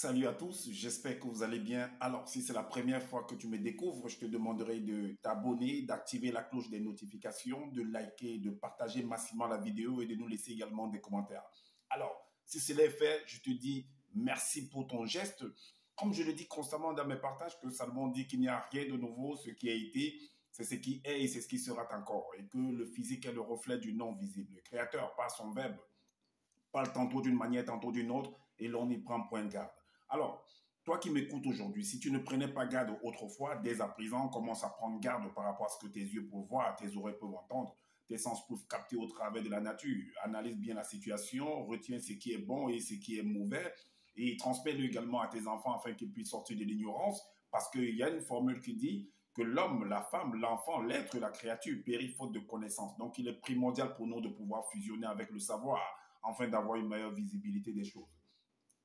Salut à tous, j'espère que vous allez bien. Alors, si c'est la première fois que tu me découvres, je te demanderai de t'abonner, d'activer la cloche des notifications, de liker, de partager massivement la vidéo et de nous laisser également des commentaires. Alors, si cela est fait, je te dis merci pour ton geste. Comme je le dis constamment dans mes partages, que Salomon dit qu'il n'y a rien de nouveau, ce qui a été, c'est ce qui est et c'est ce qui sera encore. Et que le physique est le reflet du non visible. Le Créateur, par son verbe, parle tantôt d'une manière, tantôt d'une autre, et l'on y prend point de garde. Alors, toi qui m'écoutes aujourd'hui, si tu ne prenais pas garde autrefois, dès à présent, commence à prendre garde par rapport à ce que tes yeux peuvent voir, tes oreilles peuvent entendre, tes sens peuvent capter au travers de la nature. Analyse bien la situation, retiens ce qui est bon et ce qui est mauvais, et transmets-le également à tes enfants afin qu'ils puissent sortir de l'ignorance, parce qu'il y a une formule qui dit que l'homme, la femme, l'enfant, l'être, la créature périt faute de connaissance. Donc, il est primordial pour nous de pouvoir fusionner avec le savoir afin d'avoir une meilleure visibilité des choses.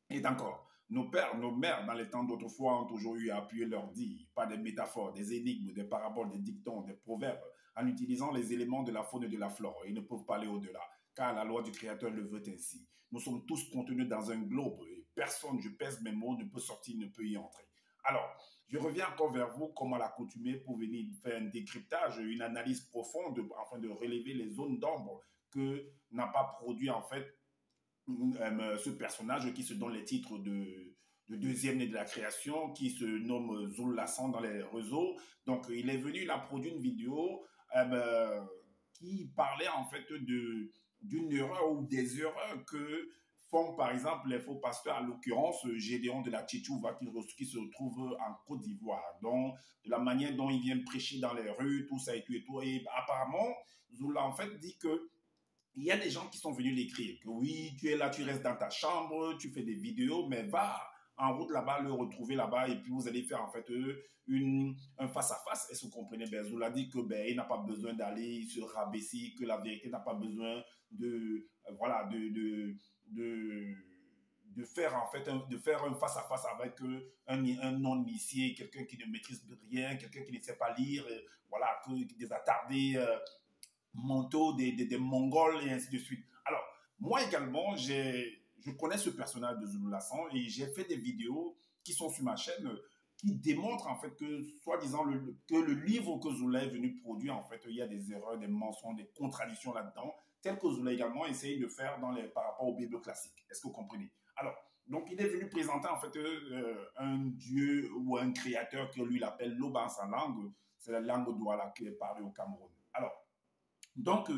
Et encore, nos pères, nos mères, dans les temps d'autrefois, ont toujours eu à appuyer leur dit, pas des métaphores, des énigmes, des paraboles, des dictons, des proverbes, en utilisant les éléments de la faune et de la flore. Ils ne peuvent pas aller au-delà, car la loi du Créateur le veut ainsi. Nous sommes tous contenus dans un globe, et personne, je pèse mes mots, ne peut sortir, ne peut y entrer. Alors, je reviens encore vers vous, comme à l'accoutumée, pour venir faire un décryptage, une analyse profonde, afin de relever les zones d'ombre que n'a pas produit, en fait, ce personnage qui se donne les titres de deuxième né de la création, qui se nomme Zul Lassan dans les réseaux. Donc, il est venu, il a produit une vidéo qui parlait en fait d'une erreur ou des erreurs que font par exemple les faux pasteurs, à l'occurrence Gédéon de la Tchétchouva qui se trouve en Côte d'Ivoire, donc de la manière dont il vient prêcher dans les rues, tout ça et tout et tout. Et apparemment, Zul en fait dit que il y a des gens qui sont venus l'écrire, que oui, tu es là, tu restes dans ta chambre, tu fais des vidéos, mais va en route là-bas, le retrouver là-bas, et puis vous allez faire en fait un face-à-face. Est-ce que vous comprenez? Bezoul a dit que il n'a pas besoin d'aller se rabaisser, que la vérité n'a pas besoin voilà, de faire en fait de faire un face-à-face avec un non-initié, quelqu'un qui ne maîtrise rien, quelqu'un qui ne sait pas lire, voilà, que des attardés mentaux, des Mongols et ainsi de suite. Alors, moi également, je connais ce personnage de Zulu Lassan et j'ai fait des vidéos qui sont sur ma chaîne qui démontrent en fait que, soi-disant, que le livre que Zula est venu produire, en fait, il y a des erreurs, des mensonges, des contradictions là-dedans, telles que Zula également essaye de faire par rapport aux Bibles classiques. Est-ce que vous comprenez? Alors, donc, il est venu présenter en fait un dieu ou un créateur que lui l'appelle Loba en sa langue. C'est la langue Douala qui est parlée au Cameroun. Alors, donc,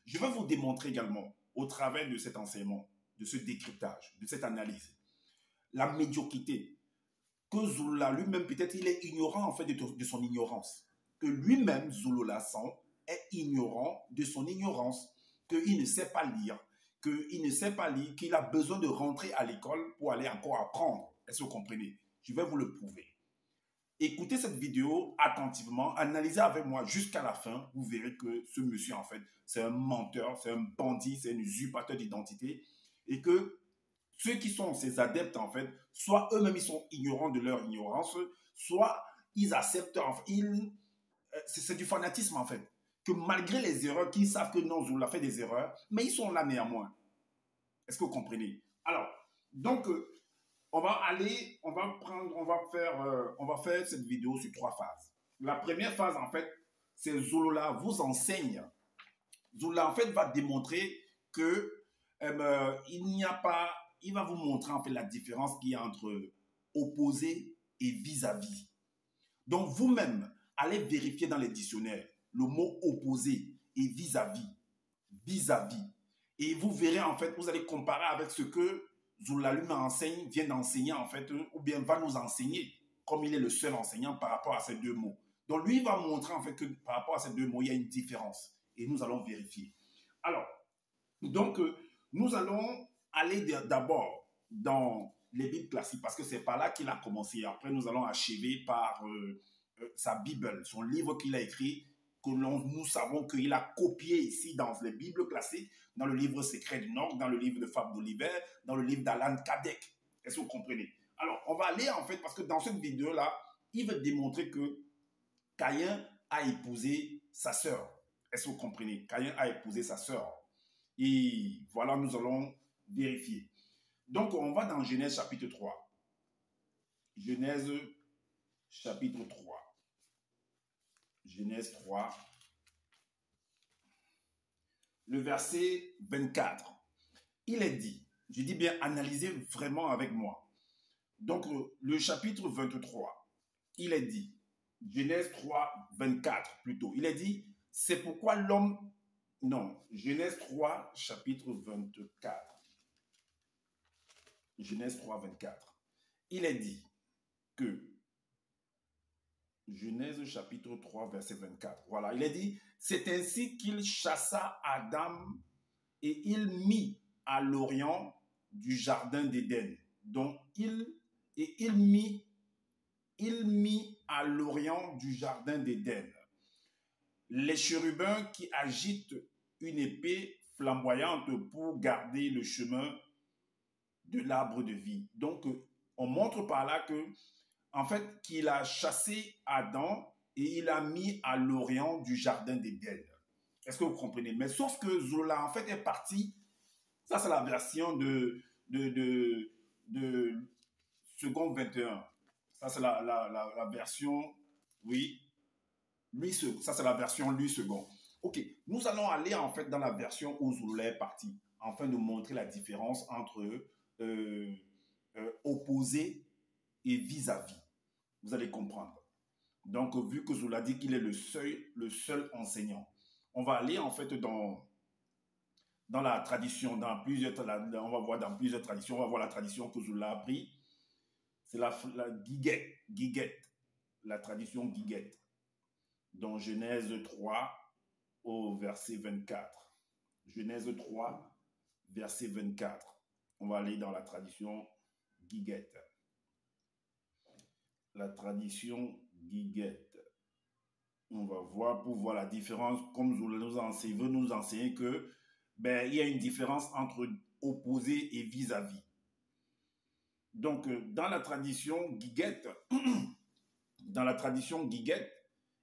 je vais vous démontrer également, au travers de cet enseignement, de ce décryptage, de cette analyse, la médiocrité, que Zula lui-même, peut-être, il est ignorant en fait de son ignorance. Que lui-même, Zulu Lassan, est ignorant de son ignorance, qu'il ne sait pas lire, qu'il ne sait pas lire, qu'il a besoin de rentrer à l'école pour aller encore apprendre. Est-ce que vous comprenez? Je vais vous le prouver. Écoutez cette vidéo attentivement, analysez avec moi jusqu'à la fin, vous verrez que ce monsieur, en fait, c'est un menteur, c'est un bandit, c'est un usurpateur d'identité, et que ceux qui sont ses adeptes, en fait, soit eux-mêmes, ils sont ignorants de leur ignorance, soit ils acceptent, en fait, c'est du fanatisme, en fait, que malgré les erreurs, qu'ils savent que non, Zoula fait des erreurs, mais ils sont là néanmoins. Est-ce que vous comprenez? Alors, donc, on va aller, on va faire cette vidéo sur 3 phases. La première phase, en fait, c'est Zolola vous enseigne. Zolola, en fait, va démontrer que il n'y a pas, il va vous montrer, en fait, la différence qu'il y a entre opposé et vis-à-vis. Donc, vous-même, allez vérifier dans les dictionnaires le mot opposé et vis-à-vis. Vis-à-vis. Et vous verrez, en fait, vous allez comparer avec ce que Zula lui enseigne, vient d'enseigner en fait, ou bien va nous enseigner, comme il est le seul enseignant par rapport à ces deux mots. Donc lui, il va montrer en fait que par rapport à ces deux mots, il y a une différence. Et nous allons vérifier. Alors, donc, nous allons aller d'abord dans les Bibles classiques, parce que c'est par là qu'il a commencé. Après, nous allons achever par sa Bible, son livre qu'il a écrit, que nous savons qu'il a copié ici dans les Bibles classiques, dans le livre Secret du Nord, dans le livre de Fabre d'Oliver, dans le livre d'Alan Kardec. Est-ce que vous comprenez? Alors, on va aller en fait, parce que dans cette vidéo-là, il veut démontrer que Caïn a épousé sa sœur. Est-ce que vous comprenez? Caïn a épousé sa sœur. Et voilà, nous allons vérifier. Donc, on va dans Genèse chapitre 3. Genèse chapitre 3. Genèse 3. Le verset 24. Il est dit, je dis bien, analysez vraiment avec moi. Donc, le chapitre 23, il est dit, Genèse 3, 24 plutôt, il est dit, c'est pourquoi l'homme, non, Genèse 3, chapitre 24. Genèse 3, 24. Il est dit que, Genèse chapitre 3, verset 24, voilà, il est dit, c'est ainsi qu'il chassa Adam et il mit à l'orient du jardin d'Éden. Donc, il mit à l'orient du jardin d'Éden les chérubins qui agitent une épée flamboyante pour garder le chemin de l'arbre de vie. Donc, on montre par là que, en fait, qu'il a chassé Adam et il a mis à l'orient du jardin d'Éden. Est-ce que vous comprenez? Mais sauf que Zola, en fait, est parti. Ça, c'est la version de second 21. Ça, c'est la version, oui, lui, ça, c'est la version lui second. OK, nous allons aller, en fait, dans la version où Zola est parti, afin de montrer la différence entre opposé et vis-à-vis. Vous allez comprendre. Donc, vu que Zola dit qu'il est le seul enseignant, on va aller, en fait, dans la tradition, on va voir dans plusieurs traditions, on va voir la tradition que Zola a pris. C'est la Guiguette, la tradition Guiguette, dans Genèse 3 au verset 24. Genèse 3, verset 24. On va aller dans la tradition Guiguette. La tradition Guiguette. On va voir pour voir la différence, comme Zola veut nous enseigner que il y a une différence entre opposé et vis-à-vis. Donc, dans la tradition Guiguette,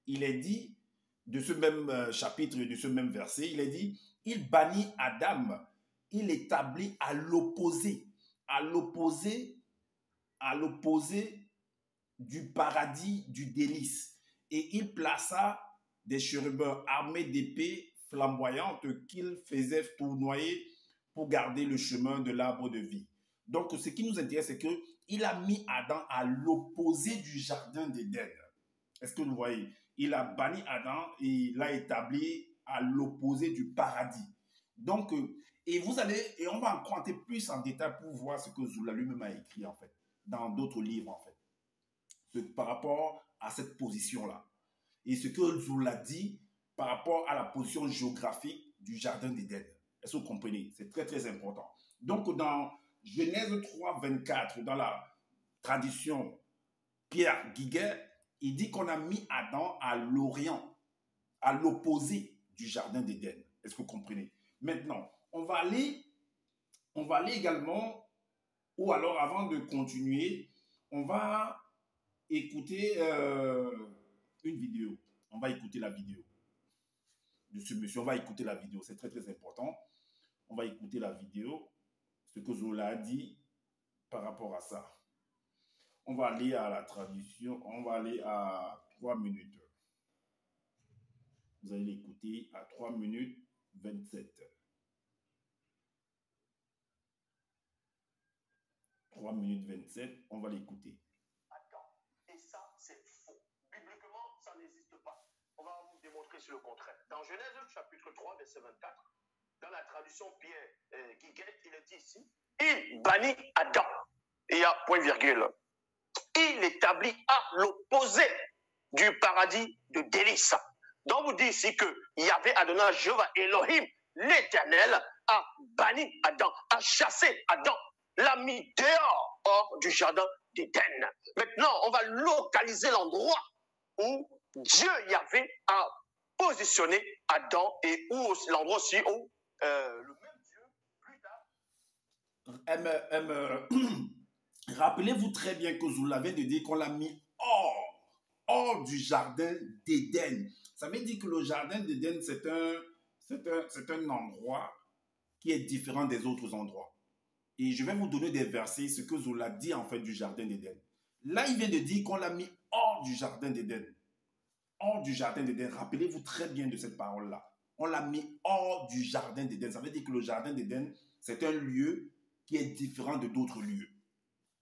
il est dit, de ce même chapitre et de ce même verset, il est dit, il bannit Adam, il établit à l'opposé du paradis du délice. Et il plaça des chérubins armés d'épées flamboyantes qu'il faisait tournoyer pour garder le chemin de l'arbre de vie. Donc, ce qui nous intéresse, c'est qu'il a mis Adam à l'opposé du jardin d'Éden. Est-ce que vous voyez? Il a banni Adam et il l'a établi à l'opposé du paradis. Donc, et on va en rentrer plus en détail pour voir ce que Zola lui-même a écrit, en fait, dans d'autres livres, en fait, par rapport à cette position-là. Et ce que Zola dit par rapport à la position géographique du jardin d'Éden. Est-ce que vous comprenez? C'est très, très important. Donc, dans Genèse 3, 24, dans la tradition Pierre Guiguet, il dit qu'on a mis Adam à l'orient, à l'opposé du jardin d'Éden. Est-ce que vous comprenez? Maintenant, on va aller également, ou alors avant de continuer, on va écouter une vidéo. On va écouter la vidéo de ce monsieur. On va écouter la vidéo. C'est très, très important. On va écouter la vidéo, ce que Zola a dit par rapport à ça. On va aller à la traduction. On va aller à 3 minutes. Vous allez l'écouter à 3 minutes 27. 3 minutes 27, on va l'écouter. Et ça, c'est faux. Bibliquement, ça n'existe pas. On va vous démontrer sur le contraire. Dans Genèse chapitre 3, verset 24, dans la traduction Pierre Guiguet, il est dit ici, il bannit Adam. Et il y a point virgule. Il établit à l'opposé du paradis de délice. Donc vous dit ici que Yahvé Adonai Jéhovah Elohim, l'Éternel, a banni Adam, a chassé Adam, l'a mis dehors, hors du jardin d'Éden. Maintenant, on va localiser l'endroit où Dieu Yahvé a positionné Adam et où l'endroit aussi où le même Dieu, plus tard. Rappelez-vous très bien que Zola vient de dire qu'on l'a mis hors du jardin d'Éden. Ça veut dire que le jardin d'Éden, c'est un endroit qui est différent des autres endroits. Et je vais vous donner des versets, ce que Zola dit en fait du jardin d'Éden. Là, il vient de dire qu'on l'a mis hors du jardin d'Éden. Hors du jardin d'Éden. Rappelez-vous très bien de cette parole-là. On l'a mis hors du jardin d'Éden. Ça veut dire que le jardin d'Éden, c'est un lieu qui est différent de d'autres lieux.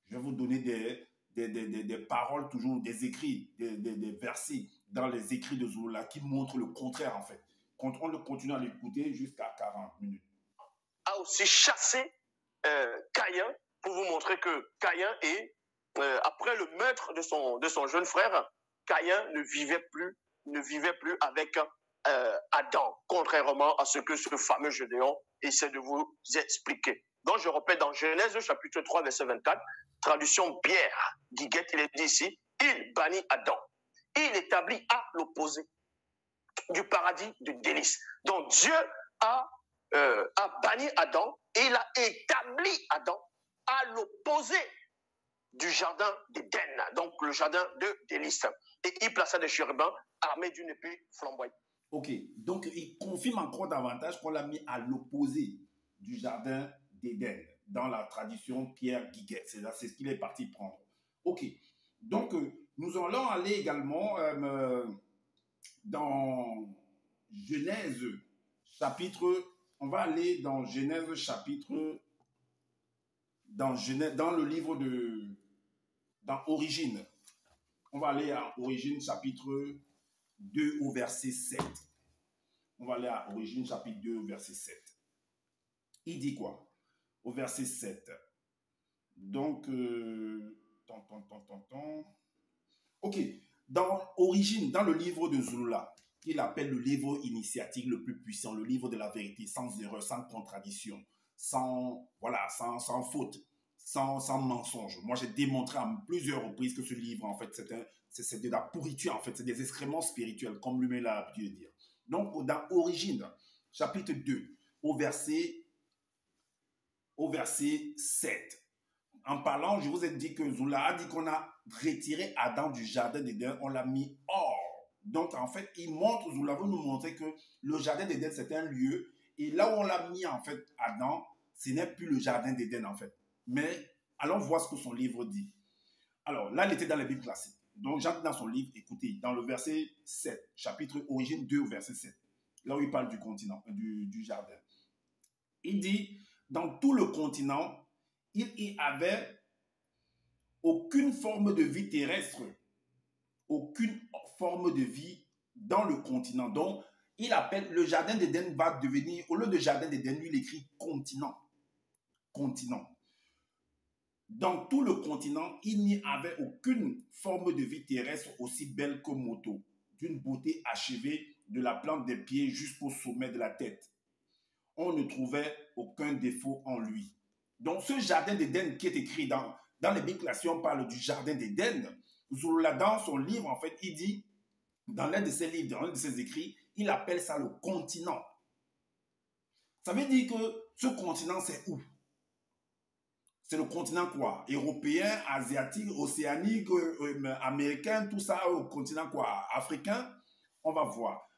Je vais vous donner des paroles, toujours des écrits, des versets dans les écrits de Zola qui montrent le contraire en fait. On continue à l'écouter jusqu'à 40 minutes. A aussi chassé Caïn pour vous montrer que Caïn est, après le meurtre de son jeune frère, Caïn ne vivait plus avec Adam, contrairement à ce que ce fameux Gédéon essaie de vous expliquer. Donc je répète dans Genèse chapitre 3 verset 24, traduction Pierre Guiguette, il est dit ici, il bannit Adam, il établit à l'opposé du paradis de délices. Donc Dieu a banni Adam et il a établi Adam à l'opposé du jardin d'Éden, donc le jardin de délices. Et il plaça des chérubins armés d'une épée flamboyante. Ok, donc il confirme encore davantage qu'on l'a mis à l'opposé du jardin d'Éden, dans la tradition Pierre Guiguet. C'est ce qu'il est parti prendre. Ok, donc nous allons aller également dans Genèse chapitre, on va aller dans Genèse chapitre, dans le livre dans Origine. On va aller à Origine chapitre 2 au verset 7. On va aller à Origine chapitre 2 au verset 7. Il dit quoi? Au verset 7. Donc, ok, dans Origine, dans le livre de Zola, qu'il appelle le livre initiatique le plus puissant, le livre de la vérité, sans erreur, sans contradiction, sans faute, sans mensonge. Moi, j'ai démontré à plusieurs reprises que ce livre, en fait, c'est de la pourriture, en fait, c'est des excréments spirituels, comme lui-même l'a l'habitude de dire. Donc, dans Origine, chapitre 2, au verset 7, en parlant, je vous ai dit que Zola a dit qu'on a retiré Adam du jardin d'Éden, on l'a mis hors. Donc, en fait, Zola veut nous montrer que le jardin d'Éden, c'est un lieu, et là où on l'a mis, en fait, Adam, ce n'est plus le jardin d'Éden, en fait. Mais, allons voir ce que son livre dit. Alors, là, il était dans la Bible classique. Donc, j'entre dans son livre, écoutez, dans le verset 7, chapitre Origine 2, verset 7, là où il parle du continent, du jardin. Il dit, dans tout le continent, il n'y avait aucune forme de vie terrestre, aucune forme de vie dans le continent. Donc, il appelle, le jardin d'Éden va devenir, au lieu de jardin d'Éden, lui, il écrit continent. Continent. Dans tout le continent, il n'y avait aucune forme de vie terrestre aussi belle que Moto, d'une beauté achevée de la plante des pieds jusqu'au sommet de la tête. On ne trouvait aucun défaut en lui. Donc, ce jardin d'Éden qui est écrit dans les Bibles classiques, on parle du jardin d'Éden. Zola, dans son livre, en fait, il dit, dans l'un de ses livres, dans l'un de ses écrits, il appelle ça le continent. Ça veut dire que ce continent, c'est où? C'est le continent quoi? Européen, asiatique, océanique, américain, tout ça, au continent quoi? Africain? On va voir.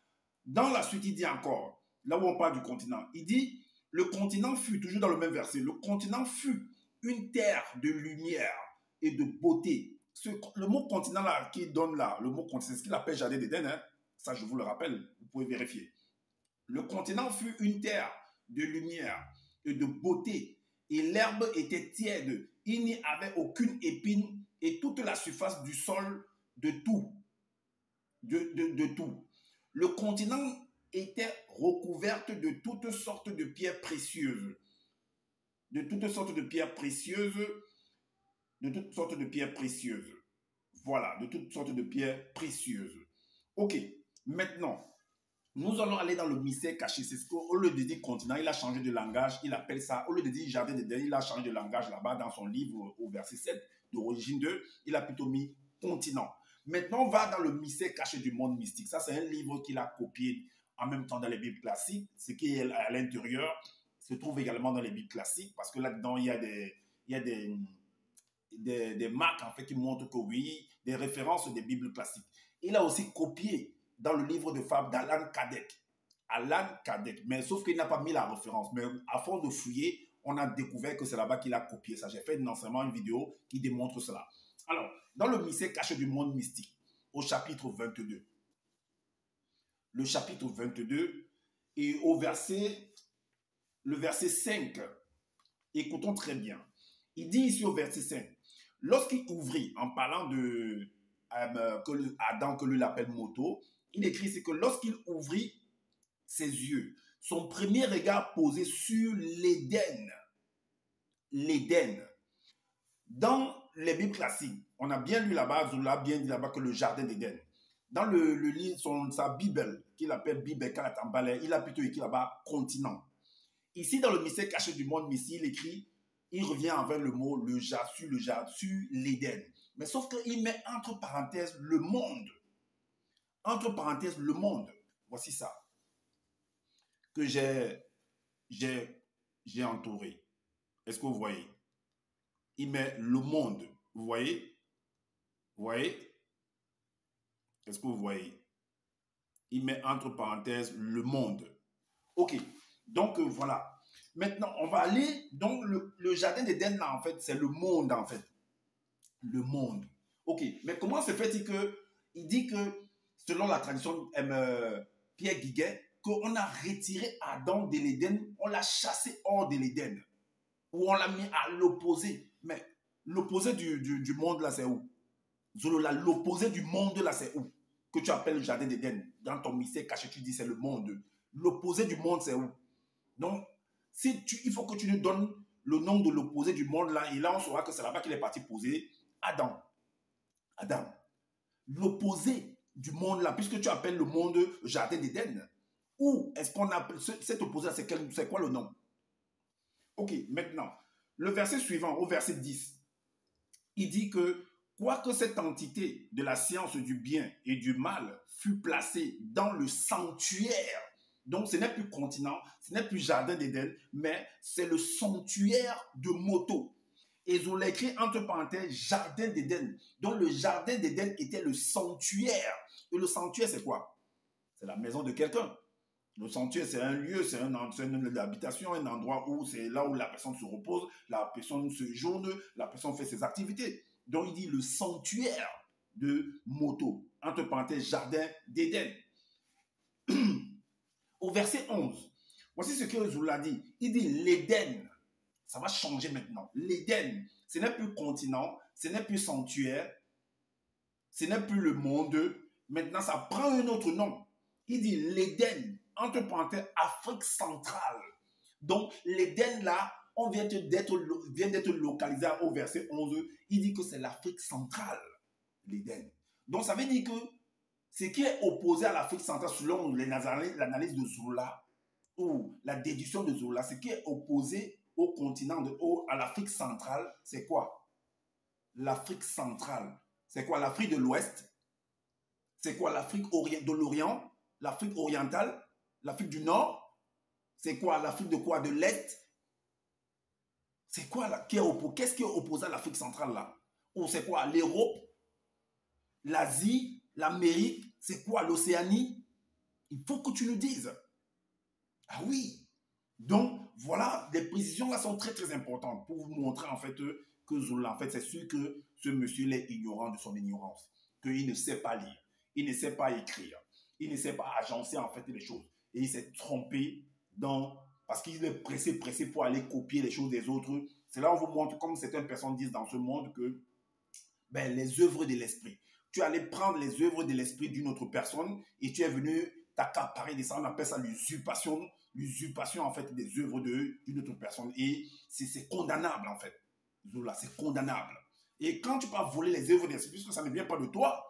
Dans la suite, il dit encore, là où on parle du continent, il dit, le continent fut, toujours dans le même verset, le continent fut une terre de lumière et de beauté. Le mot continent là, qui donne là, le mot continent, c'est ce qu'il appelle jardin d'Éden, hein? Ça je vous le rappelle, vous pouvez vérifier. Le continent fut une terre de lumière et de beauté, et l'herbe était tiède, il n'y avait aucune épine, et toute la surface du sol de tout. De tout. Le continent était recouverte de toutes sortes de pierres précieuses. De toutes sortes de pierres précieuses. De toutes sortes de pierres précieuses. Voilà, de toutes sortes de pierres précieuses. Ok, maintenant, nous allons aller dans le mystère caché. C'est ce qu'au lieu de dire continent, il a changé de langage. Il appelle ça, au lieu de dire jardin d'Éden, il a changé de langage là-bas dans son livre au verset 7 d'Origine 2. Il a plutôt mis continent. Maintenant, on va dans le mystère caché du monde mystique. Ça, c'est un livre qu'il a copié en même temps dans les Bibles classiques. Ce qui est à l'intérieur se trouve également dans les Bibles classiques parce que là-dedans, il y a des marques en fait, qui montrent que oui, des références des Bibles classiques. Il a aussi copié dans le livre de fables d'Alan Kardec. Alan Kardec. Mais sauf qu'il n'a pas mis la référence. Mais à force de fouiller, on a découvert que c'est là-bas qu'il a copié ça. J'ai fait un enseignement, une vidéo qui démontre cela. Alors, dans le mystère caché du monde mystique, au chapitre 22, le chapitre 22, et le verset 5, écoutons très bien. Il dit ici au verset 5, lorsqu'il ouvrit, en parlant de Adam, que lui l'appelle Moto, il écrit c'est que lorsqu'il ouvrit ses yeux, son premier regard posé sur l'Éden, dans les Bibles classiques, on a bien lu là-bas, Zola a bien dit là-bas que le jardin d'Éden. Dans le livre, sa Bible, qu'il appelle Bible Kalatambale, il a plutôt écrit là-bas continent. Ici, dans le mystère caché du monde mystique, il écrit, il revient avec le mot sur l'Éden. Mais sauf qu'il met entre parenthèses le monde. Entre parenthèses le monde. Voici ça que j'ai entouré. Est-ce que vous voyez? Il met le monde. Vous voyez? Vous voyez? Est-ce que vous voyez? Il met entre parenthèses le monde. Ok. Donc, voilà. Maintenant, on va aller. Donc, le jardin d'Éden, là, en fait, c'est le monde, en fait. Le monde. Ok. Mais comment se fait-il que. Il dit que, selon la tradition Pierre Guiguet, qu'on a retiré Adam de l'Éden, on l'a chassé hors de l'Éden. Ou on l'a mis à l'opposé. Mais l'opposé du monde, là, c'est où? Zolola, l'opposé du monde, là, c'est où? Que tu appelles le jardin d'Éden. Dans ton mystère caché, tu dis c'est le monde. L'opposé du monde, c'est où? Donc, il faut que tu nous donnes le nom de l'opposé du monde, là, et là, on saura que c'est là-bas qu'il est parti poser Adam. Adam. L'opposé du monde, là, puisque tu appelles le monde le jardin d'Éden. Où est-ce qu'on appelle cet opposé-là? C'est quoi le nom? Ok, maintenant, le verset suivant, au verset 10, il dit que quoique cette entité de la science du bien et du mal fut placée dans le sanctuaire, donc ce n'est plus continent, ce n'est plus jardin d'Éden, mais c'est le sanctuaire de Moto. Et ils ont écrit entre parenthèses jardin d'Éden. Donc le jardin d'Éden était le sanctuaire. Et le sanctuaire, c'est quoi? C'est la maison de quelqu'un. Le sanctuaire, c'est un lieu, c'est un lieu d'habitation, un endroit où c'est là où la personne se repose, la personne se journe, la personne fait ses activités. Donc, il dit le sanctuaire de Moto, entre parenthèses, jardin d'Éden. Au verset 11, voici ce que Zoula dit. Il dit l'Éden, ça va changer maintenant. L'Éden, ce n'est plus continent, ce n'est plus sanctuaire, ce n'est plus le monde. Maintenant, ça prend un autre nom. Il dit l'Éden, entre parenthèses, Afrique centrale. Donc, l'Éden, là, on vient d'être localisé au verset 11. Il dit que c'est l'Afrique centrale, l'Éden. Donc, ça veut dire que ce qui est opposé à l'Afrique centrale, selon l'analyse de Zola, ou la déduction de Zola, ce qui est opposé au continent, à l'Afrique centrale, c'est quoi? L'Afrique centrale, c'est quoi? L'Afrique de l'Ouest? C'est quoi? L'Afrique de l'Orient? L'Afrique orientale? L'Afrique du Nord? C'est quoi? L'Afrique de quoi? De l'Est? C'est quoi là? Qu'est-ce qui est opposé à l'Afrique centrale là? Ou c'est quoi? L'Europe? L'Asie? L'Amérique? C'est quoi? L'Océanie? Il faut que tu nous dises. Ah oui. Donc, voilà, les précisions là sont très très importantes pour vous montrer en fait que Zola, en fait, c'est sûr que ce monsieur est ignorant de son ignorance, qu'il ne sait pas lire, il ne sait pas écrire, il ne sait pas agencer en fait les choses. Et il s'est trompé parce qu'il est pressé pour aller copier les choses des autres. C'est là où on vous montre, comme certaines personnes disent dans ce monde, que les œuvres de l'esprit. Tu allais prendre les œuvres de l'esprit d'une autre personne et tu es venu t'accaparer de ça. On appelle ça l'usurpation en fait des œuvres d'une autre personne. Et c'est condamnable en fait. Zola, c'est condamnable. Et quand tu peux voler les œuvres de l'esprit, puisque ça ne vient pas de toi,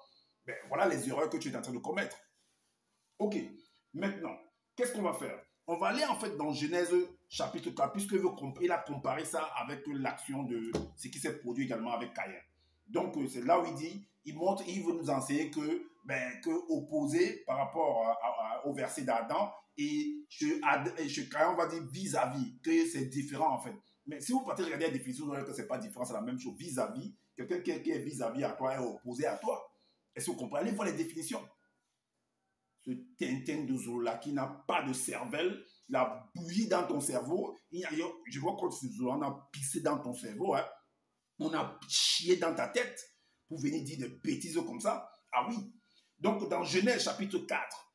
voilà les erreurs que tu es en train de commettre. Ok, maintenant, qu'est-ce qu'on va faire? On va aller en fait dans Genèse chapitre 4, puisqu'il a comparé ça avec l'action de ce qui s'est produit également avec Caïn. Donc, c'est là où il veut nous enseigner que opposé par rapport au verset d'Adam et chez Caïn, on va dire vis-à-vis, que c'est différent en fait. Mais si vous partez regarder la définition, vous verrez que ce n'est pas différent, c'est la même chose. Vis-à-vis, quelqu'un qui est vis-à-vis à toi est opposé à toi. Est-ce que vous comprenez? Allez voir les définitions. Ce Tintin de Zola qui n'a pas de cervelle, il a bouilli dans ton cerveau. Je vois comme si Zola, on a pissé dans ton cerveau. Hein. On a chié dans ta tête. pour venir dire des bêtises comme ça. Ah oui. Donc, dans Genèse chapitre 4,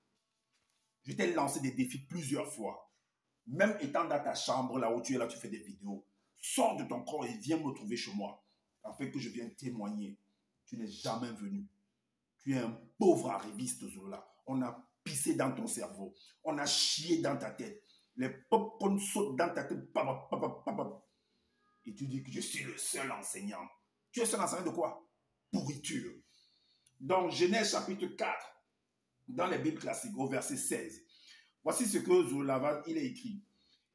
je t'ai lancé des défis plusieurs fois. Même étant dans ta chambre, là où tu es, là, tu fais des vidéos. Sors de ton corps et viens me trouver chez moi, afin que je vienne témoigner. Tu n'es jamais venu. Tu es un pauvre arriviste, Zola. On a pissé dans ton cerveau. On a chié dans ta tête. Les pop-corn sautent dans ta tête. Et tu dis que je suis le seul enseignant. Tu es le seul enseignant de quoi? Pourriture. Dans Genèse chapitre 4, dans les Bibles classiques, au verset 16, voici ce que Zola il a écrit.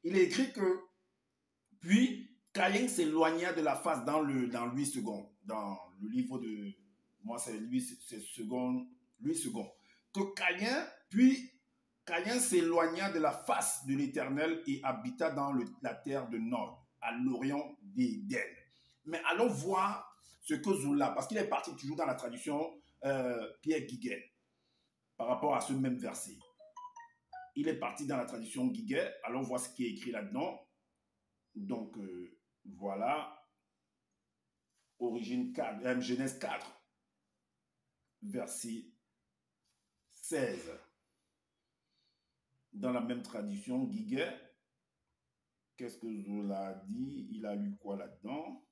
Il a écrit que, puis Caïn s'éloigna de la face dans Louis II, dans le livre de, moi c'est Louis II, que Caïn s'éloigna de la face de l'Éternel et habita dans la terre de Nod, à l'orient d'Éden. Mais allons voir ce que Zola, parce qu'il est parti toujours dans la tradition Pierre Guiguet, par rapport à ce même verset. Il est parti dans la tradition Guiguet. Allons voir ce qui est écrit là-dedans. Donc, voilà. Genèse 4, verset 16. Dans la même tradition Guiguet, qu'est-ce que Zola a dit? Il a lu quoi là-dedans?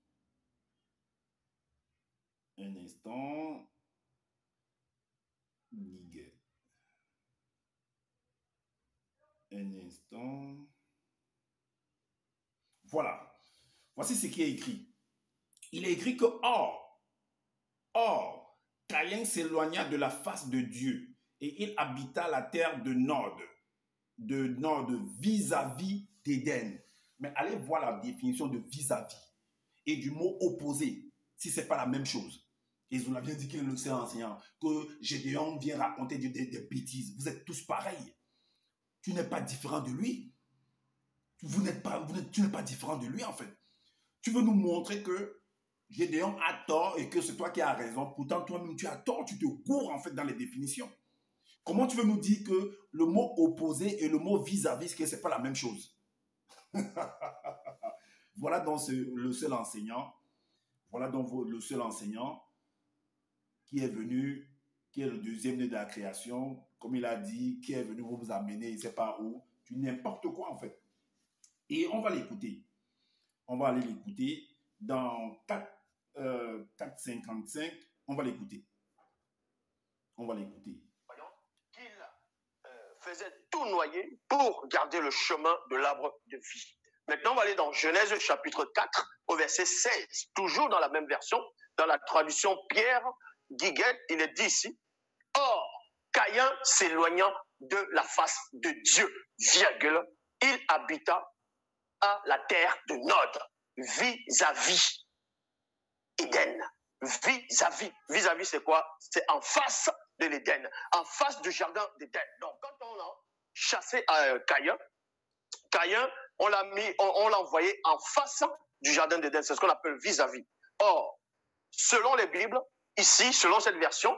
Un instant. Guiguet. Un instant. Voilà. Voici ce qui est écrit. Il est écrit que or, Caïn s'éloigna de la face de Dieu et il habita la terre de Nod vis-à-vis d'Éden. Mais allez voir la définition de vis-à-vis et du mot opposé, si ce n'est pas la même chose. Et Zola vient dire qu'il est le seul enseignant, que Gédéon vient raconter des bêtises. Vous êtes tous pareils. Tu n'es pas différent de lui. Tu n'es pas différent de lui, en fait. Tu veux nous montrer que Gédéon a tort et que c'est toi qui as raison. Pourtant, toi-même, tu as tort. Tu te cours, en fait, dans les définitions. Comment tu veux nous dire que le mot opposé et le mot vis-à-vis, que ce n'est pas la même chose? Voilà donc le seul enseignant. Voilà donc le seul enseignant qui est venu, qui est le deuxième né de la création, comme il a dit, qui est venu vous amener, il ne sait pas où, tu n'importe quoi en fait. Et on va l'écouter. On va aller l'écouter dans 4,55. On va l'écouter. On va l'écouter. Voyons qu'il faisait tout noyer pour garder le chemin de l'arbre de vie. Maintenant, on va aller dans Genèse chapitre 4, au verset 16, toujours dans la même version, dans la traduction Pierre Guiguet, il est dit ici, « Or, Caïn s'éloignant de la face de Dieu, virgule, il habita à la terre de Nod, vis-à-vis Éden. » Vis-à-vis. Vis-à-vis, c'est quoi? C'est en face de l'Éden, en face du jardin d'Éden. Donc, quand on a chassé Caïn, on l'a envoyé en face du jardin d'Éden. C'est ce qu'on appelle vis-à-vis. Or, selon les Bibles, ici, selon cette version,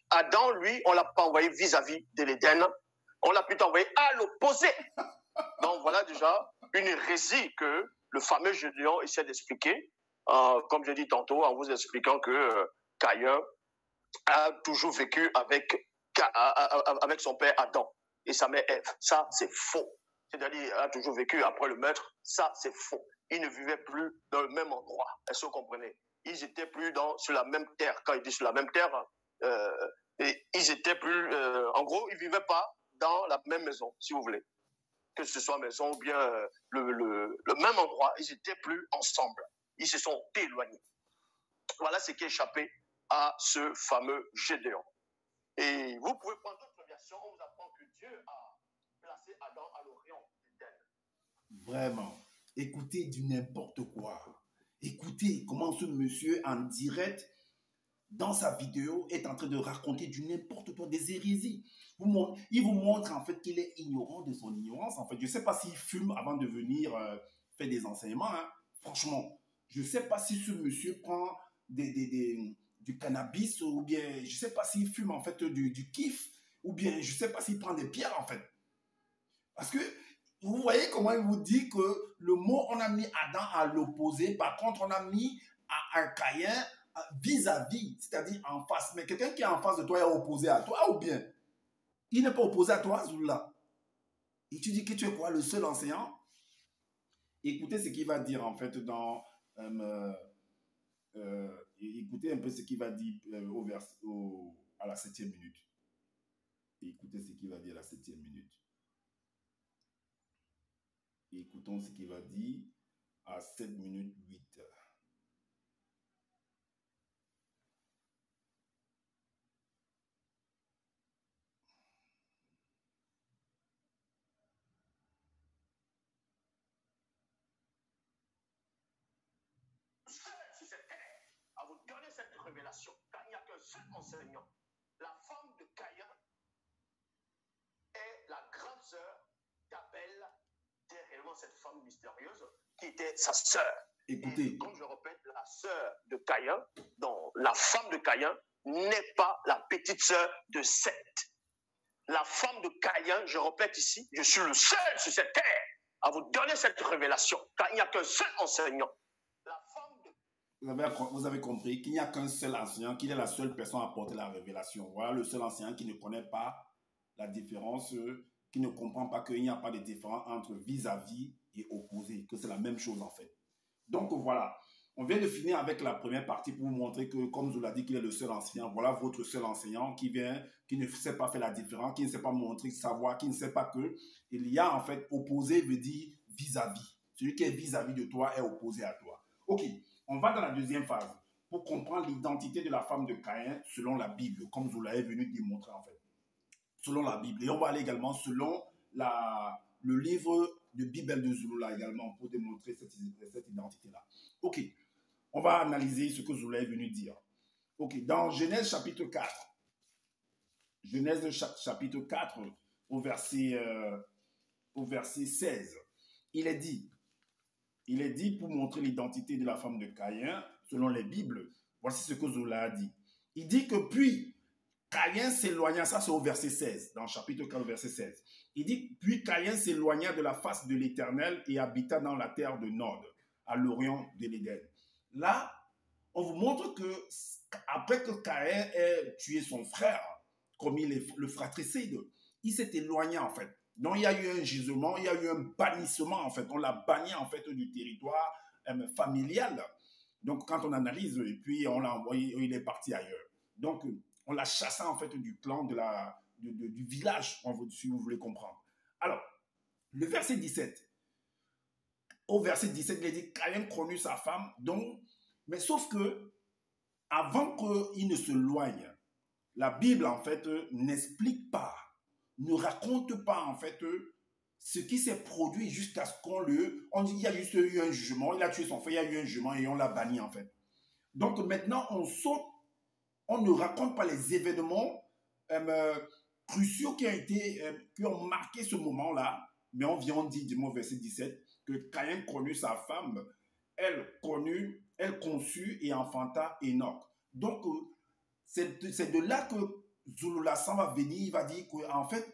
Adam, lui, on ne l'a pas envoyé vis-à-vis de l'Éden. On l'a plutôt envoyé à l'opposé. Donc, voilà déjà une hérésie que le fameux Gédéon essaie d'expliquer. Comme j'ai dit tantôt, en vous expliquant que Caïn a toujours vécu avec son père Adam et sa mère Ève. Ça, c'est faux. C'est-à-dire, il a toujours vécu après le maître. Ça, c'est faux. Ils ne vivaient plus dans le même endroit. Est-ce que vous comprenez? Ils n'étaient plus sur la même terre. Quand il dit sur la même terre, ils étaient plus... en gros, ils ne vivaient pas dans la même maison, si vous voulez. Que ce soit maison ou bien le même endroit, ils n'étaient plus ensemble. Ils se sont éloignés. Voilà ce qui est échappé à ce fameux Gédéon. Et vous pouvez prendre d'autres versions, on vous apprend que Dieu a placé Adam à l'orient d'Éden. Vraiment, écoutez du n'importe quoi. Écoutez comment ce monsieur en direct, dans sa vidéo, est en train de raconter du n'importe quoi, des hérésies. Il vous montre en fait qu'il est ignorant de son ignorance. En fait, je ne sais pas s'il fume avant de venir faire des enseignements. Hein. Franchement, je ne sais pas si ce monsieur prend du cannabis ou bien, je ne sais pas s'il fume en fait du kiff ou bien, je ne sais pas s'il prend des pierres en fait. Parce que vous voyez comment il vous dit que le mot, on a mis Adam à l'opposé. Par contre, on a mis à un Caïn vis-à-vis, c'est-à-dire en face. Mais quelqu'un qui est en face de toi est opposé à toi ou bien il n'est pas opposé à toi, Zulula. Et tu dis que tu es quoi, le seul enseignant? Écoutez ce qu'il va dire en fait écoutez un peu ce qu'il va dire à la 7e minute. Écoutez ce qu'il va dire à la 7e minute. Écoutons ce qu'il va dire à 7 minutes 8. À vous donner cette révélation, car il n'y a qu'un seul enseignant. La femme de Caïn est la grande sœur d'Abel, était réellement cette femme mystérieuse qui était sa sœur. Écoutez. Et comme je répète, la sœur de Caïn, donc la femme de Caïn, n'est pas la petite sœur de Seth. La femme de Caïn, je répète ici, je suis le seul sur cette terre à vous donner cette révélation, car il n'y a qu'un seul enseignant. La femme de... Vous avez compris qu'il n'y a qu'un seul enseignant, qu'il est la seule personne à porter la révélation. Voilà le seul enseignant qui ne connaît pas la différence, qui ne comprend pas qu'il n'y a pas de différence entre vis-à-vis et opposé, que c'est la même chose en fait. Donc voilà, on vient de finir avec la première partie pour vous montrer que, comme je l'ai dit, qu'il est le seul enseignant. Voilà votre seul enseignant qui vient, qui ne sait pas faire la différence, qui ne sait pas montrer savoir, qui ne sait pas que il y a en fait opposé veut dire vis-à-vis. Celui qui est vis-à-vis de toi est opposé à toi. Ok, on va dans la deuxième phase pour comprendre l'identité de la femme de Caïn selon la Bible, comme vous l'avez venu démontrer en fait. Selon la Bible. Et on va aller également selon le livre de Bible de Zulula également pour démontrer cette identité-là. Ok, on va analyser ce que Zulula est venu dire. Ok, dans Genèse chapitre 4, Genèse chapitre 4 au verset 16, il est dit pour montrer l'identité de la femme de Caïn selon les Bibles, voici ce que Zulula a dit. Il dit que puis Caïn s'éloigna, ça c'est au verset 16, dans le chapitre 4, verset 16. Il dit, puis Caïn s'éloigna de la face de l'Éternel et habita dans la terre de Nod, à l'orient de l'Éden. Là, on vous montre que après que Caïn ait tué son frère, commis le fratricide, il s'est éloigné en fait. Donc il y a eu un gisement, il y a eu un bannissement en fait. On l'a banni en fait du territoire familial. Donc quand on analyse, et puis on l'a envoyé, il est parti ailleurs. Donc on l'a chassé en fait du clan, du village, si vous voulez comprendre. Alors, le verset 17. Au verset 17, il est dit, Caïn connut sa femme, donc, mais sauf que, avant qu'il ne se loigne, la Bible, en fait, n'explique pas, ne raconte pas, en fait, ce qui s'est produit jusqu'à ce on dit qu'il y a juste eu un jugement, il a tué son frère, il y a eu un jugement et on l'a banni, en fait. Donc, maintenant, on saute. On ne raconte pas les événements cruciaux qui ont marqué ce moment-là, mais on vient, on dit, du mot verset 17, que Caïn connut sa femme, elle conçut et enfanta Enoch. Donc, c'est de là que Zulula va venir, il va dire qu'en fait,